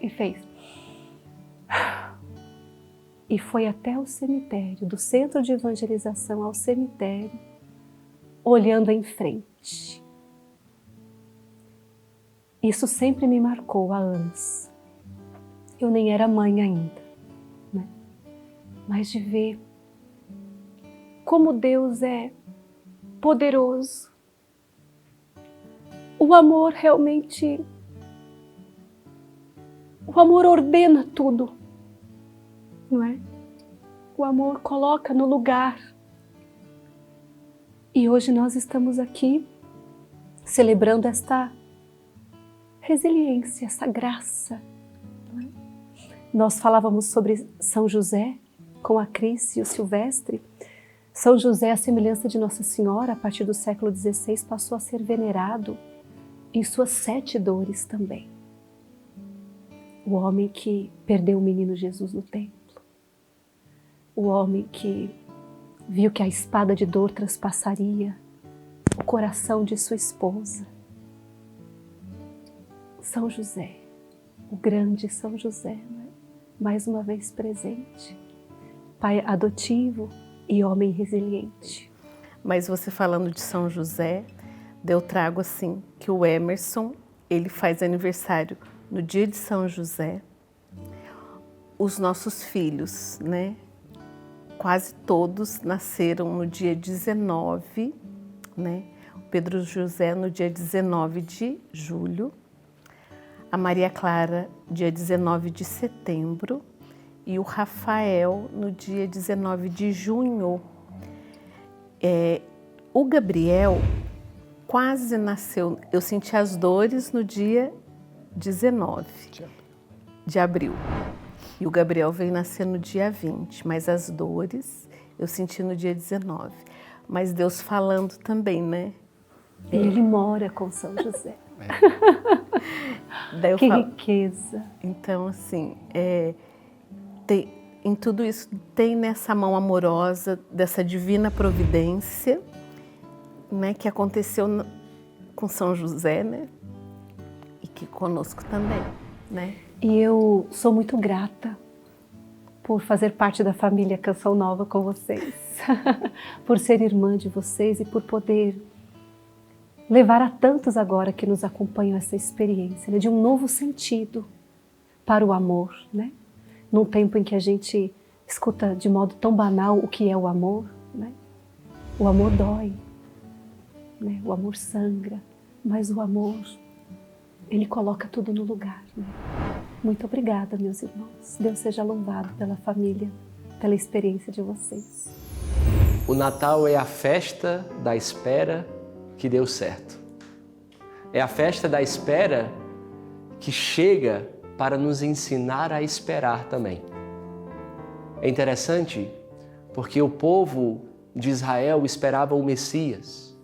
e fez. E foi até o cemitério, do centro de evangelização ao cemitério, olhando em frente. Isso sempre me marcou há anos. Eu nem era mãe ainda, né? Mas de ver como Deus é poderoso. O amor realmente, o amor ordena tudo, não é? O amor coloca no lugar. E hoje nós estamos aqui celebrando esta resiliência, essa graça. Não é? Nós falávamos sobre São José com a Cris e o Silvestre. São José, a semelhança de Nossa Senhora, a partir do século XVI, passou a ser venerado em suas 7 dores também. O homem que perdeu o menino Jesus no templo. O homem que viu que a espada de dor transpassaria o coração de sua esposa. São José, o grande São José, né? Mais uma vez presente. Pai adotivo e homem resiliente. Mas você falando de São José, eu trago assim, que o Emerson, ele faz aniversário no dia de São José. Os nossos filhos, né? Quase todos nasceram no dia 19, né? O Pedro José no dia 19 de julho, a Maria Clara dia 19 de setembro e o Rafael no dia 19 de junho. O Gabriel quase nasceu, eu senti as dores no dia 19 de abril. E o Gabriel veio nascer no dia 20, mas as dores eu senti no dia 19. Mas Deus falando também, né? E ele mora com São José. Daí eu Que falo, riqueza. então, assim, em tudo isso tem nessa mão amorosa dessa divina providência, né, que aconteceu com São José, né, e que conosco também, né. E eu sou muito grata por fazer parte da família Canção Nova com vocês, por ser irmã de vocês e por poder levar a tantos agora que nos acompanham essa experiência, né, de um novo sentido para o amor, né? Num tempo em que a gente escuta de modo tão banal o que é o amor, né? O amor dói, né? O amor sangra, mas o amor, ele coloca tudo no lugar, né? Muito obrigada, meus irmãos. Deus seja louvado pela família, pela experiência de vocês. O Natal é a festa da espera que deu certo. É a festa da espera que chega para nos ensinar a esperar também. É interessante porque o povo de Israel esperava o Messias,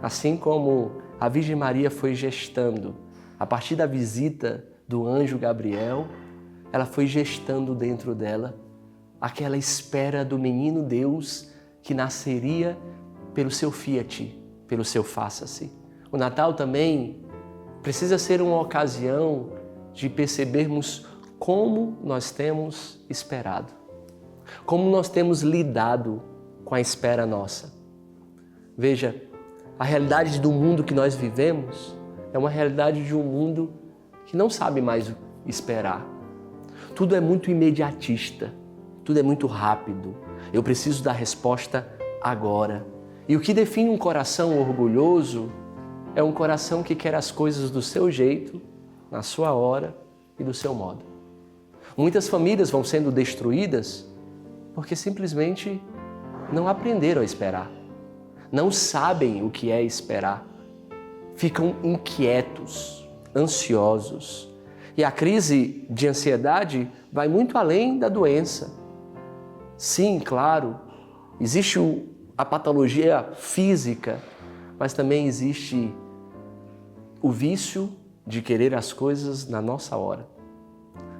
assim como a Virgem Maria foi gestando. A partir da visita do anjo Gabriel, ela foi gestando dentro dela aquela espera do menino Deus que nasceria pelo seu fiat, pelo seu faça-se. O Natal também precisa ser uma ocasião de percebermos como nós temos esperado, como nós temos lidado com a espera nossa. Veja, a realidade do mundo que nós vivemos é uma realidade de um mundo que não sabe mais esperar. Tudo é muito imediatista, tudo é muito rápido. Eu preciso da resposta agora. E o que define um coração orgulhoso é um coração que quer as coisas do seu jeito, na sua hora e do seu modo. Muitas famílias vão sendo destruídas porque simplesmente não aprenderam a esperar. Não sabem o que é esperar. Ficam inquietos, ansiosos. E a crise de ansiedade vai muito além da doença. Sim, claro, existe a patologia física, mas também existe o vício de querer as coisas na nossa hora.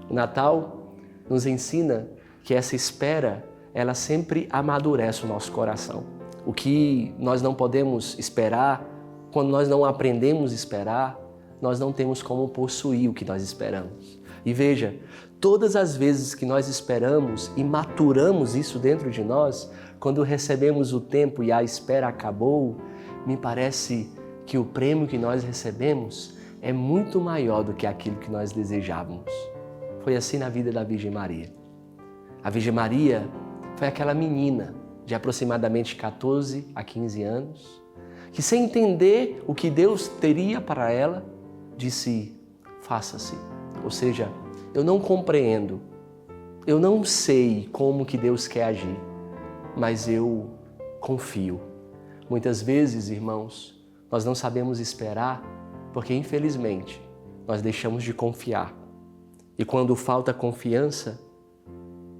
O Natal nos ensina que essa espera, ela sempre amadurece o nosso coração. O que nós não podemos esperar, quando nós não aprendemos a esperar, nós não temos como possuir o que nós esperamos. E veja, todas as vezes que nós esperamos e maturamos isso dentro de nós, quando recebemos o tempo e a espera acabou, me parece que o prêmio que nós recebemos é muito maior do que aquilo que nós desejávamos. Foi assim na vida da Virgem Maria. A Virgem Maria foi aquela menina de aproximadamente 14 a 15 anos, que sem entender o que Deus teria para ela, disse, faça-se. Ou seja, eu não compreendo, eu não sei como que Deus quer agir, mas eu confio. Muitas vezes, irmãos, nós não sabemos esperar porque, infelizmente, nós deixamos de confiar. E quando falta confiança,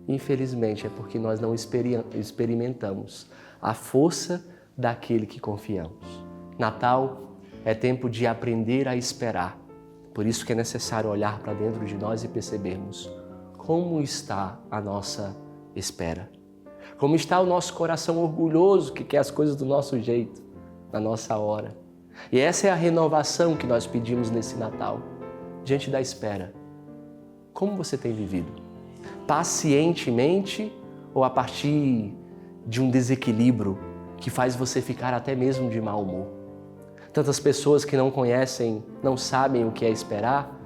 infelizmente, é porque nós não experimentamos a força daquele que confiamos. Natal é tempo de aprender a esperar. Por isso que é necessário olhar para dentro de nós e percebermos como está a nossa espera. Como está o nosso coração orgulhoso que quer as coisas do nosso jeito, na nossa hora. E essa é a renovação que nós pedimos nesse Natal, diante da espera. Como você tem vivido? Pacientemente ou a partir de um desequilíbrio que faz você ficar até mesmo de mau humor? Tantas pessoas que não conhecem, não sabem o que é esperar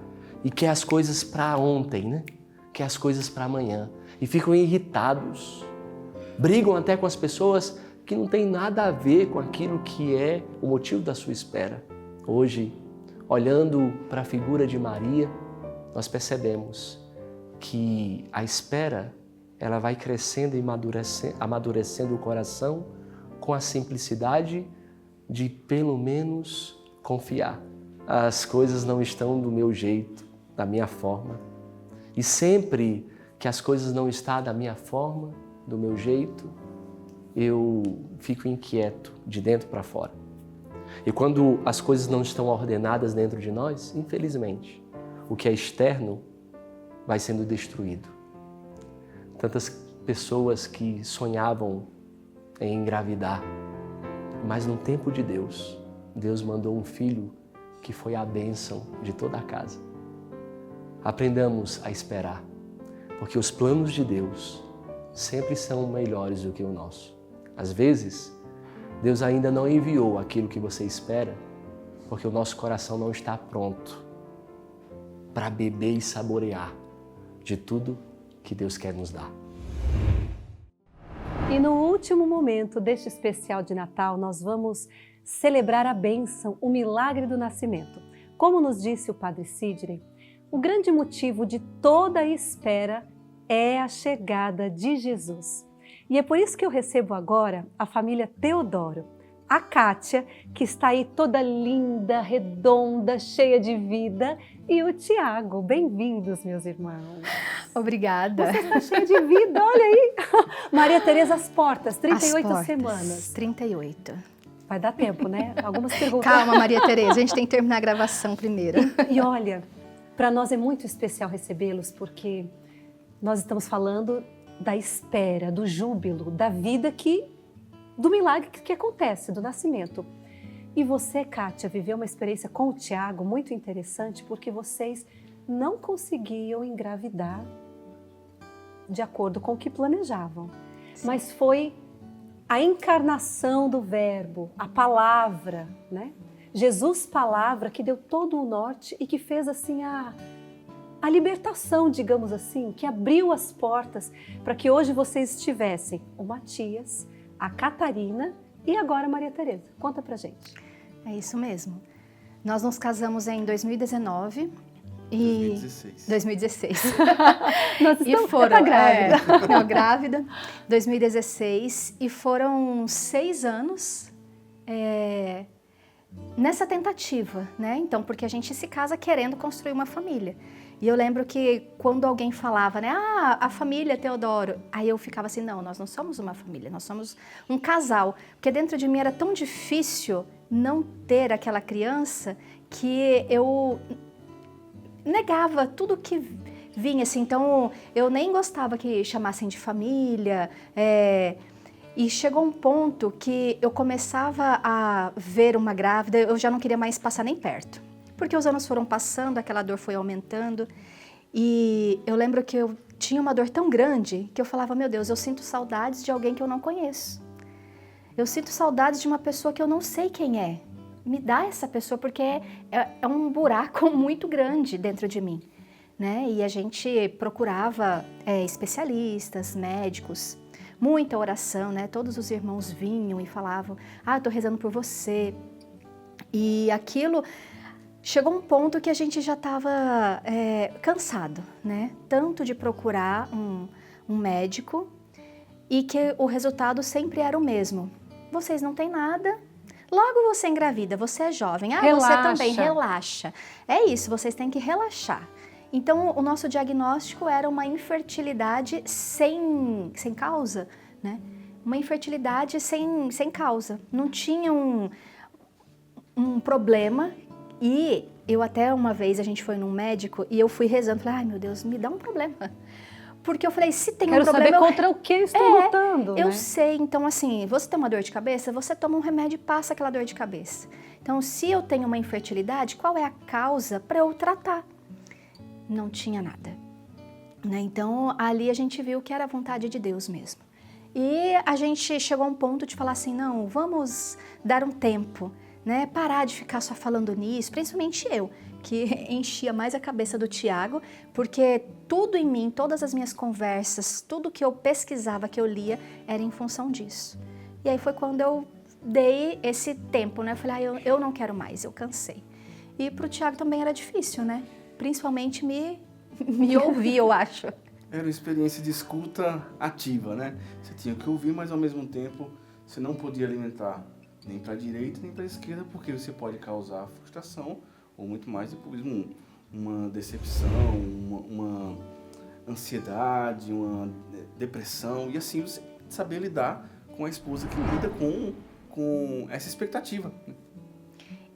e quer as coisas para ontem, né? Quer as coisas para amanhã e ficam irritados. Brigam até com as pessoas que não tem nada a ver com aquilo que é o motivo da sua espera. Hoje, olhando para a figura de Maria, nós percebemos que a espera ela vai crescendo e amadurecendo o coração com a simplicidade de pelo menos confiar. As coisas não estão do meu jeito, da minha forma. E sempre que as coisas não estão da minha forma, do meu jeito, eu fico inquieto de dentro para fora. E quando as coisas não estão ordenadas dentro de nós, infelizmente, o que é externo vai sendo destruído. Tantas pessoas que sonhavam em engravidar, mas no tempo de Deus, Deus mandou um filho que foi a bênção de toda a casa. Aprendamos a esperar, porque os planos de Deus sempre são melhores do que o nosso. Às vezes, Deus ainda não enviou aquilo que você espera, porque o nosso coração não está pronto para beber e saborear de tudo que Deus quer nos dar. E no último momento deste especial de Natal, nós vamos celebrar a bênção, o milagre do nascimento. Como nos disse o Padre Sidney, o grande motivo de toda a espera é a chegada de Jesus. E é por isso que eu recebo agora a família Teodoro, a Kátia, que está aí toda linda, redonda, cheia de vida, e o Tiago. Bem-vindos, meus irmãos. Obrigada. Você está cheia de vida, olha aí. Maria Tereza, as portas, 38 As portas, semanas. 38. Vai dar tempo, né? Algumas perguntas. Calma, Maria Tereza, a gente tem que terminar a gravação primeiro. E olha, para nós é muito especial recebê-los, porque nós estamos falando da espera, do júbilo, da vida do milagre que acontece, do nascimento. E você, Kátia, viveu uma experiência com o Tiago muito interessante, porque vocês não conseguiam engravidar de acordo com o que planejavam. Sim. Mas foi a encarnação do Verbo, a palavra, né? Jesus, palavra, que deu todo o norte e que fez assim a libertação, digamos assim, que abriu as portas para que hoje vocês tivessem o Matias, a Catarina e agora a Maria Tereza. Conta pra gente. É isso mesmo. Nós nos casamos em 2019 e... 2016. Nós estamos grávida. Não, grávida. 2016 e foram 6 anos nessa tentativa, né? Então, porque a gente se casa querendo construir uma família. E eu lembro que quando alguém falava, né, a família Teodoro, aí eu ficava assim, não, nós não somos uma família, nós somos um casal. Porque dentro de mim era tão difícil não ter aquela criança que eu negava tudo que vinha, assim. Então, eu nem gostava que chamassem de família, e chegou um ponto que eu começava a ver uma grávida, eu já não queria mais passar nem perto. Porque os anos foram passando, aquela dor foi aumentando. E eu lembro que eu tinha uma dor tão grande que eu falava, meu Deus, eu sinto saudades de alguém que eu não conheço. Eu sinto saudades de uma pessoa que eu não sei quem é. Me dá essa pessoa, porque é um buraco muito grande dentro de mim, né? E a gente procurava especialistas, médicos, muita oração, né? Todos os irmãos vinham e falavam, eu tô rezando por você. E aquilo chegou um ponto que a gente já estava cansado, né? Tanto de procurar um médico e que o resultado sempre era o mesmo. Vocês não têm nada, logo você engravida, você é jovem, você também, relaxa. É isso, vocês têm que relaxar. Então, o nosso diagnóstico era uma infertilidade sem causa, né? Uma infertilidade sem causa. Não tinha um problema. E eu até uma vez, a gente foi num médico e eu fui rezando, falei, ai meu Deus, me dá um problema. Porque eu falei, se tem um problema... Quero saber contra o que eu estou lutando, Eu né? sei, então assim, você tem uma dor de cabeça, você toma um remédio e passa aquela dor de cabeça. Então, se eu tenho uma infertilidade, qual é a causa para eu tratar? Não tinha nada, né? Então, ali a gente viu que era a vontade de Deus mesmo. E a gente chegou a um ponto de falar assim, não, vamos dar um tempo, né? Parar de ficar só falando nisso, principalmente eu, que enchia mais a cabeça do Tiago, porque tudo em mim, todas as minhas conversas, tudo que eu pesquisava, que eu lia, era em função disso. E aí foi quando eu dei esse tempo, né? Eu falei, eu não quero mais, eu cansei. E pro Tiago também era difícil, né? Principalmente me ouvir, eu acho. Era uma experiência de escuta ativa, né? Você tinha que ouvir, mas ao mesmo tempo você não podia alimentar nem para a direita nem para a esquerda, porque você pode causar frustração ou muito mais depois uma decepção, uma ansiedade, uma depressão, e assim você saber lidar com a esposa que lida com essa expectativa.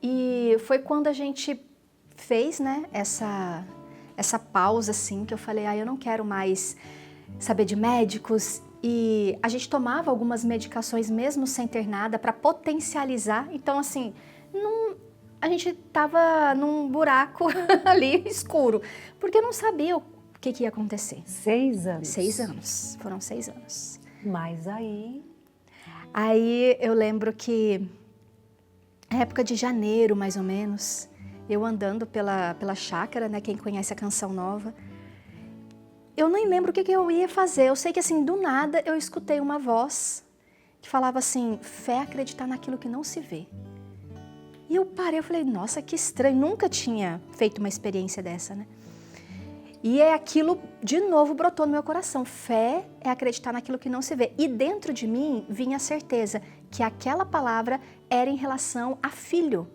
E foi quando a gente fez, né, essa pausa, assim, que eu falei, eu não quero mais saber de médicos, e a gente tomava algumas medicações mesmo sem ter nada para potencializar, então assim, a gente estava num buraco ali escuro, porque eu não sabia o que ia acontecer. 6 anos. 6 anos, foram 6 anos. Mas aí eu lembro que, época de janeiro, mais ou menos, eu andando pela chácara, né, quem conhece a Canção Nova, eu nem lembro o que eu ia fazer, eu sei que assim, do nada, eu escutei uma voz que falava assim, fé é acreditar naquilo que não se vê. E eu parei, eu falei, nossa, que estranho, nunca tinha feito uma experiência dessa, né? E aquilo, de novo, brotou no meu coração. Fé é acreditar naquilo que não se vê. E dentro de mim vinha a certeza que aquela palavra era em relação a filho.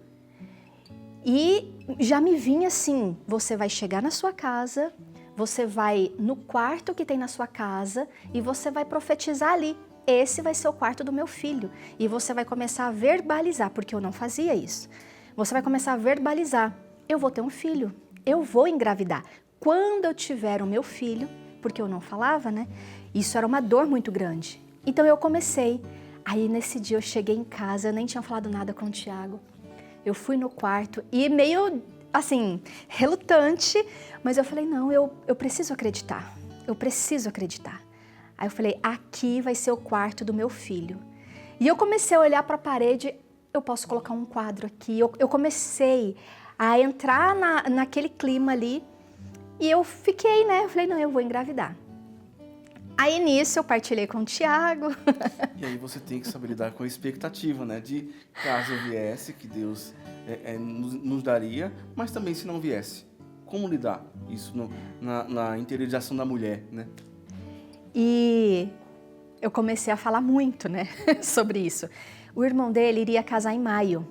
E já me vinha assim, você vai chegar na sua casa, você vai no quarto que tem na sua casa e você vai profetizar ali. Esse vai ser o quarto do meu filho. E você vai começar a verbalizar, porque eu não fazia isso. Você vai começar a verbalizar. Eu vou ter um filho, eu vou engravidar. Quando eu tiver o meu filho, porque eu não falava, né? Isso era uma dor muito grande. Então eu comecei. Aí nesse dia eu cheguei em casa, eu nem tinha falado nada com o Tiago. Eu fui no quarto e meio, assim, relutante, mas eu falei, não, eu preciso acreditar. Eu preciso acreditar. Aí eu falei, aqui vai ser o quarto do meu filho. E eu comecei a olhar para a parede, eu posso colocar um quadro aqui. Eu comecei a entrar naquele clima ali e eu fiquei, né? Eu falei, não, eu vou engravidar. Aí nisso eu partilhei com o Tiago. E aí você tem que saber lidar com a expectativa, né? De caso viesse, que Deus nos daria, mas também se não viesse. Como lidar isso na interiorização da mulher, né? E eu comecei a falar muito, né, sobre isso. O irmão dele iria casar em maio.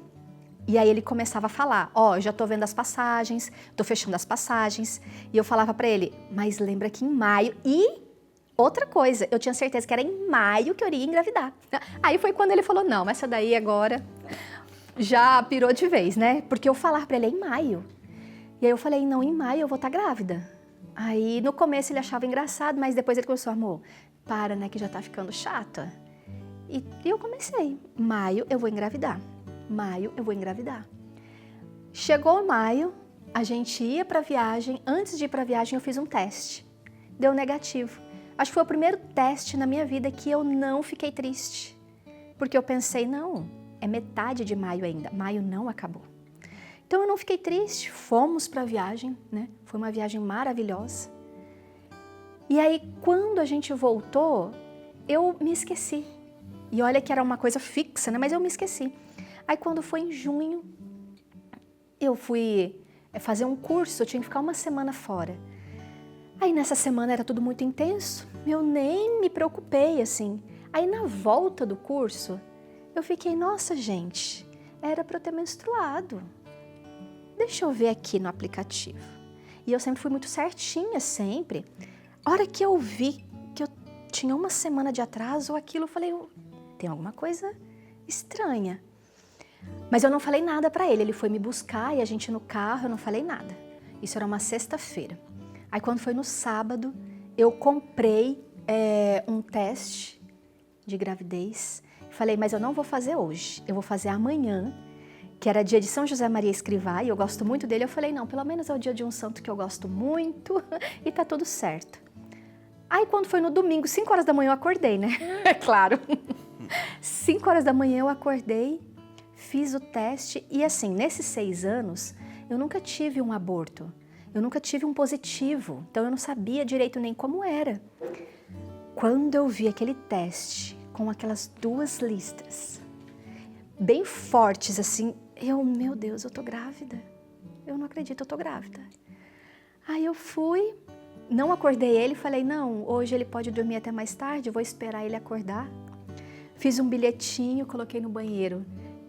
E aí ele começava a falar, eu já tô vendo as passagens, tô fechando as passagens. E eu falava pra ele, mas lembra que em maio... E outra coisa, eu tinha certeza que era em maio que eu iria engravidar. Aí foi quando ele falou, não, essa daí agora já pirou de vez, né? Porque eu falar pra ele, é em maio. E aí eu falei, não, em maio eu vou estar grávida. Aí, no começo ele achava engraçado, mas depois ele começou, amor, para, né, que já tá ficando chata. E eu comecei, maio eu vou engravidar, maio eu vou engravidar. Chegou maio, a gente ia pra viagem, antes de ir pra viagem eu fiz um teste, deu negativo. Acho que foi o primeiro teste na minha vida que eu não fiquei triste. porque eu pensei, não, é metade de maio ainda, maio não acabou. Então eu não fiquei triste, fomos para a viagem, né? Foi uma viagem maravilhosa. E aí, quando a gente voltou, eu me esqueci. E olha que era uma coisa fixa, né? Mas eu me esqueci. Aí quando foi em junho, eu fui fazer um curso, eu tinha que ficar uma semana fora. Aí nessa semana era tudo muito intenso, eu nem me preocupei assim. Aí na volta do curso, eu fiquei, nossa gente, era para eu ter menstruado. Deixa eu ver aqui no aplicativo. E eu sempre fui muito certinha, sempre. A hora que eu vi que eu tinha uma semana de atraso, aquilo, eu falei, tem alguma coisa estranha. Mas eu não falei nada para ele, ele foi me buscar e a gente no carro, eu não falei nada. Isso era uma sexta-feira. Aí quando foi no sábado, eu comprei um teste de gravidez. Falei, mas eu não vou fazer hoje, eu vou fazer amanhã, que era dia de São José Maria Escrivá, e eu gosto muito dele. Eu falei, não, pelo menos é o dia de um santo que eu gosto muito e tá tudo certo. Aí quando foi no domingo, 5 horas da manhã eu acordei, né? É claro. 5 horas da manhã eu acordei, fiz o teste e assim, nesses 6 anos, eu nunca tive um aborto. Eu nunca tive um positivo, então eu não sabia direito nem como era. Quando eu vi aquele teste com aquelas 2 listras, bem fortes assim, meu Deus, eu tô grávida. Eu não acredito, eu tô grávida. Aí eu fui, não acordei ele, falei, não, hoje ele pode dormir até mais tarde, eu vou esperar ele acordar. Fiz um bilhetinho, coloquei no banheiro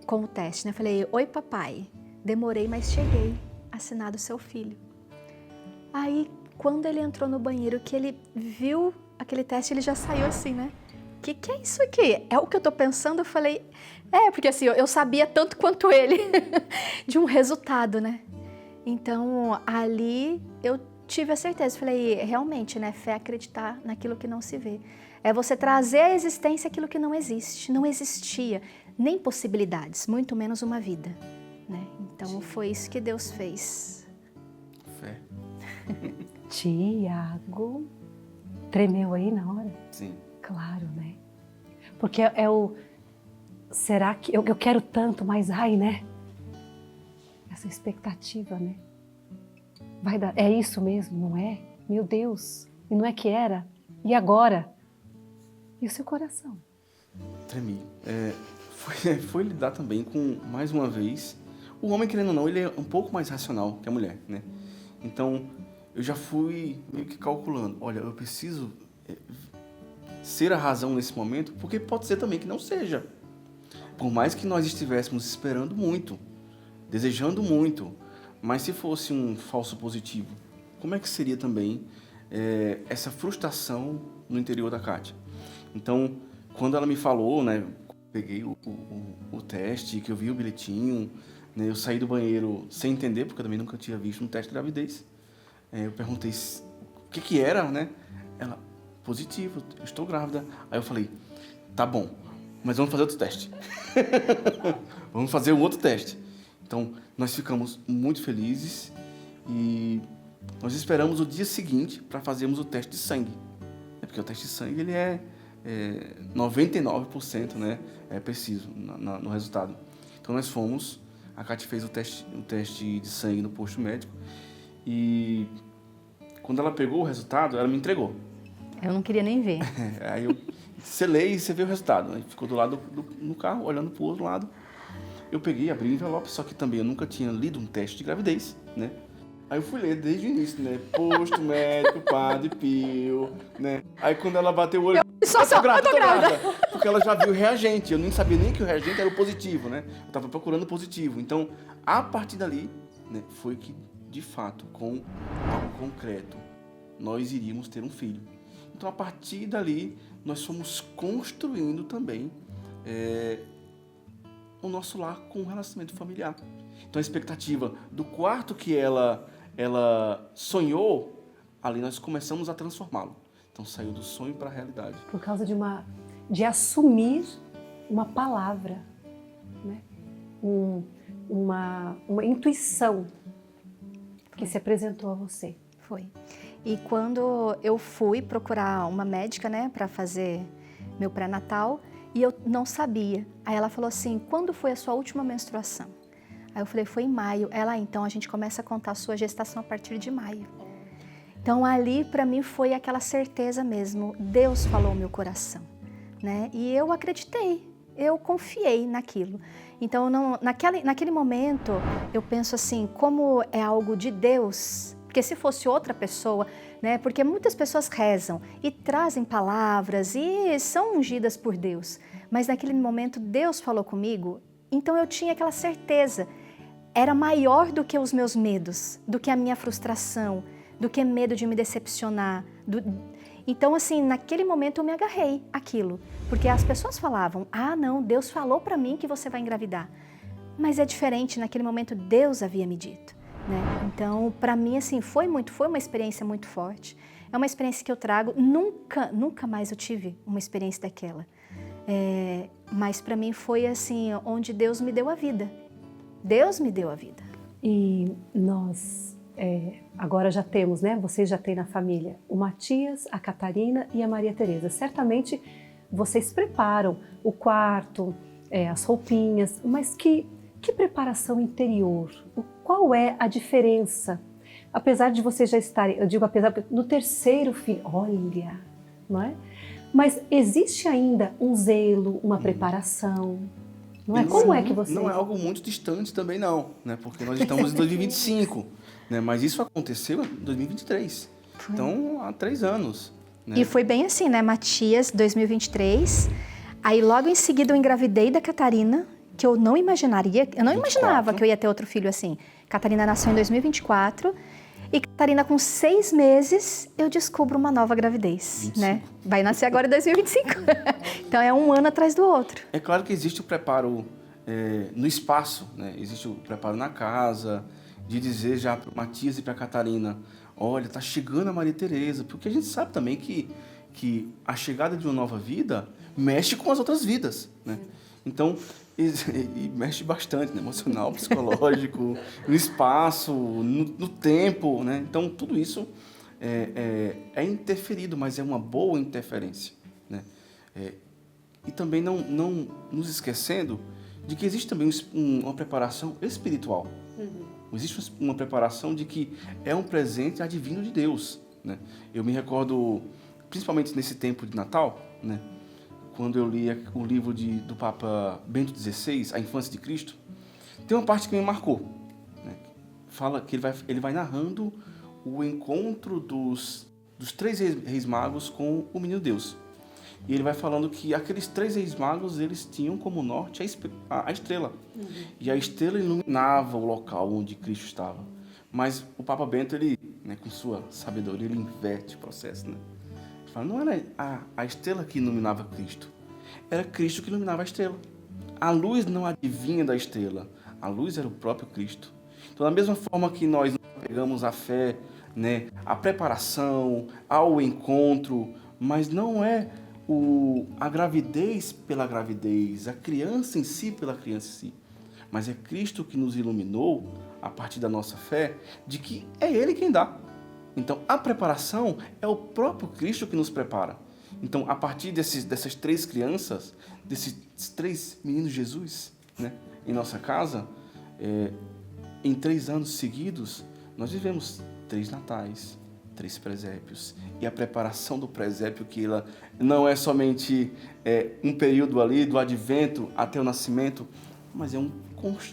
com o teste, né? Falei, oi papai, demorei, mas cheguei, assinado seu filho. Aí, quando ele entrou no banheiro, que ele viu aquele teste, ele já saiu assim, né? Que é isso aqui? É o que eu tô pensando? Eu falei, porque assim, eu sabia tanto quanto ele de um resultado, né? Então, ali eu tive a certeza. Falei, realmente, né? Fé é acreditar naquilo que não se vê. É você trazer à existência aquilo que não existe. Não existia nem possibilidades, muito menos uma vida, né? Então, foi isso que Deus fez. Fé. Tiago, tremeu aí na hora? Sim. Claro, né? Porque será que eu quero tanto, mas ai, né? Essa expectativa, né? Vai dar, é isso mesmo, não é? Meu Deus, e não é que era? E agora? E o seu coração? Tremi. Foi lidar também com, mais uma vez, o homem, querendo ou não, ele é um pouco mais racional que a mulher, né? Então, eu já fui meio que calculando, olha, eu preciso ser a razão nesse momento, porque pode ser também que não seja. Por mais que nós estivéssemos esperando muito, desejando muito, mas se fosse um falso positivo, como é que seria também essa frustração no interior da Kátia? Então, quando ela me falou, né, peguei o teste, que eu vi o bilhetinho, né, eu saí do banheiro sem entender, porque eu também nunca tinha visto um teste de gravidez. Eu perguntei o que era, né? Ela, positivo, eu estou grávida. Aí eu falei, tá bom, mas vamos fazer outro teste. Vamos fazer um outro teste. Então, nós ficamos muito felizes e nós esperamos o dia seguinte para fazermos o teste de sangue. Porque o teste de sangue, ele é 99%, né, preciso no resultado. Então, nós fomos, a Kátia fez o teste de sangue no posto médico e quando ela pegou o resultado, ela me entregou. Eu não queria nem ver. Aí eu selei e você vê o resultado. Aí ficou do lado no carro, olhando pro outro lado. Eu peguei, abri o envelope, só que também eu nunca tinha lido um teste de gravidez, né? Aí eu fui ler desde o início, né? Posto médico, Padre Pio, né? Aí quando ela bateu o olho... Eu tô grávida. Porque ela já viu o reagente. Eu nem sabia nem que o reagente era o positivo, né? Eu tava procurando o positivo. Então, a partir dali, né, foi que, de fato, com algo concreto, nós iríamos ter um filho. Então, a partir dali, nós fomos construindo também o nosso lar com o relacionamento familiar. Então, a expectativa do quarto que ela sonhou, ali nós começamos a transformá-lo. Então, saiu do sonho para a realidade. Por causa de assumir uma palavra, né? Uma intuição que se apresentou a você. Foi. E quando eu fui procurar uma médica, né, para fazer meu pré-natal, E eu não sabia. Aí ela falou assim, quando foi a sua última menstruação? Aí eu falei, foi em maio. Ela, então a gente começa a contar a sua gestação a partir de maio. Então ali para mim foi aquela certeza mesmo, Deus falou no meu coração, né? E eu acreditei, eu confiei naquilo. Então naquele momento eu penso assim, como é algo de Deus, porque se fosse outra pessoa, né? Porque muitas pessoas rezam e trazem palavras e são ungidas por Deus, mas naquele momento Deus falou comigo, então eu tinha aquela certeza, era maior do que os meus medos, do que a minha frustração, do que medo de me decepcionar. Então, assim, naquele momento eu me agarrei àquilo, porque as pessoas falavam, ah, não, Deus falou para mim que você vai engravidar. Mas é diferente, naquele momento Deus havia me dito, né? Então, para mim, assim, foi uma experiência muito forte. É uma experiência que eu trago, nunca mais eu tive uma experiência daquela. Mas para mim foi assim, onde Deus me deu a vida. Deus me deu a vida. E nós... agora já temos, né? Vocês já têm na família o Matias, a Catarina e a Maria Tereza. Certamente vocês preparam o quarto, as roupinhas, mas que preparação interior? Qual é a diferença? Apesar de vocês já estarem, eu digo apesar, porque no terceiro filho, olha, não é? Mas existe ainda um zelo, uma preparação, não é? Como é que vocês... Não é algo muito distante também não, né? Porque nós estamos em 2025. Né? Mas isso aconteceu em 2023, então há 3 anos. Né? E foi bem assim, né, Matias, 2023, aí logo em seguida eu engravidei da Catarina, que eu não imaginaria, eu não imaginava que eu ia ter outro filho assim. Catarina nasceu em 2024 e Catarina com 6 meses eu descubro uma nova gravidez, 25. Né? Vai nascer agora em 2025, então é um ano atrás do outro. É claro que existe o preparo no espaço, né? Existe o preparo na casa, de dizer já para o Matias e para a Catarina, olha, está chegando a Maria Tereza, porque a gente sabe também que a chegada de uma nova vida mexe com as outras vidas, né? Então, e mexe bastante, né? Emocional, psicológico, no espaço, no tempo, né? Então, tudo isso é interferido, mas é uma boa interferência, né? E também não nos esquecendo de que existe também uma preparação espiritual. Existe uma preparação de que é um presente advindo de Deus, né? Eu me recordo, principalmente nesse tempo de Natal, né? Quando eu li o livro do Papa Bento XVI, A Infância de Cristo, tem uma parte que me marcou, né? Fala que ele vai narrando o encontro dos 3 reis magos com o menino Deus. E ele vai falando que aqueles 3 reis magos, eles tinham como norte a estrela. E a estrela iluminava o local onde Cristo estava. Mas o Papa Bento, ele, né, com sua sabedoria, ele inverte o processo, né? Ele fala, não era a estrela que iluminava Cristo, era Cristo que iluminava a estrela. A luz não advinha da estrela, a luz era o próprio Cristo. Então, da mesma forma que nós pegamos a fé, né, a preparação, ao encontro, mas não é a gravidez pela gravidez, a criança em si pela criança em si. Mas é Cristo que nos iluminou, a partir da nossa fé, de que é Ele quem dá. Então, a preparação é o próprio Cristo que nos prepara. Então, a partir dessas 3 crianças, desses 3 meninos Jesus, né, em nossa casa, em 3 anos seguidos, nós vivemos 3 natais, 3 presépios. E a preparação do presépio, que ela não é somente um período ali do advento até o nascimento, mas é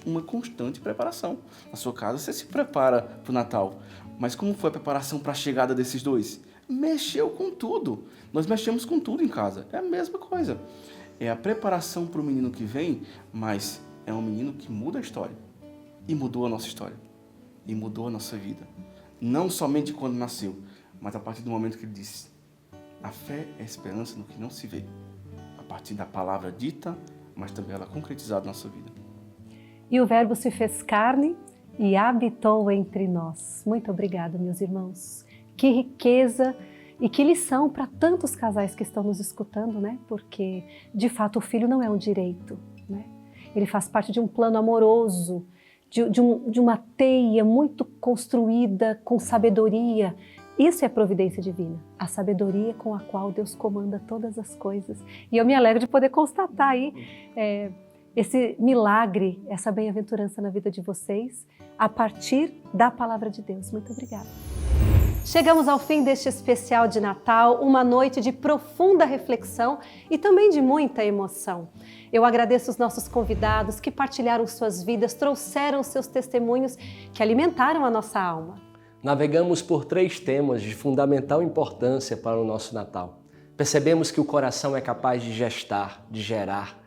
uma constante preparação. Na sua casa você se prepara para o Natal. Mas como foi a preparação para a chegada desses 2? Mexeu com tudo. Nós mexemos com tudo em casa. É a mesma coisa. É a preparação para o menino que vem, mas é um menino que muda a história. E mudou a nossa história. E mudou a nossa vida. Não somente quando nasceu, mas a partir do momento que ele disse, a fé é a esperança no que não se vê. A partir da palavra dita, mas também ela concretizada na nossa vida. E o Verbo se fez carne e habitou entre nós. Muito obrigada, meus irmãos. Que riqueza e que lição para tantos casais que estão nos escutando, né? Porque, de fato, o filho não é um direito, né? Ele faz parte de um plano amoroso, de uma teia muito construída com sabedoria, Isso é providência divina, a sabedoria com a qual Deus comanda todas as coisas. E eu me alegro de poder constatar aí esse milagre, essa bem-aventurança na vida de vocês, a partir da palavra de Deus. Muito obrigada. Chegamos ao fim deste especial de Natal, uma noite de profunda reflexão e também de muita emoção. Eu agradeço os nossos convidados que partilharam suas vidas, trouxeram seus testemunhos que alimentaram a nossa alma. Navegamos por 3 temas de fundamental importância para o nosso Natal. Percebemos que o coração é capaz de gestar, de gerar.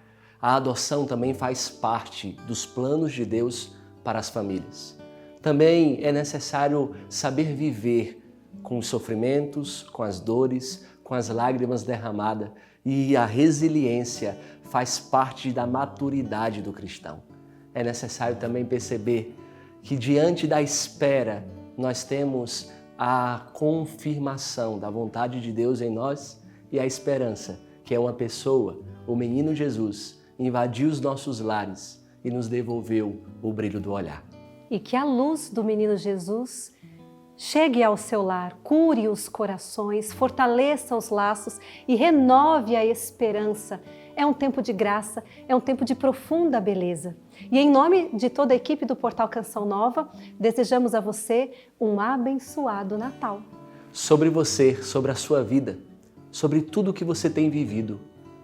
A adoção também faz parte dos planos de Deus para as famílias. Também é necessário saber viver com os sofrimentos, com as dores, com as lágrimas derramadas, e a resiliência faz parte da maturidade do cristão. É necessário também perceber que diante da espera nós temos a confirmação da vontade de Deus em nós e a esperança, que é uma pessoa, o menino Jesus, invadiu os nossos lares e nos devolveu o brilho do olhar. E que a luz do menino Jesus chegue ao seu lar, cure os corações, fortaleça os laços e renove a esperança. É um tempo de graça, é um tempo de profunda beleza. E em nome de toda a equipe do Portal Canção Nova, desejamos a você um abençoado Natal. Sobre você, sobre a sua vida, sobre tudo que você tem vivido,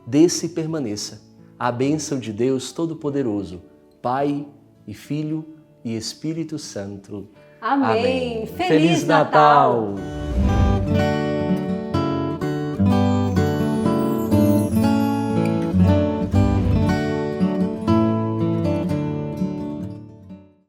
desça e permaneça a bênção de Deus Todo-Poderoso, Pai e Filho e Espírito Santo. Amém. Feliz Natal!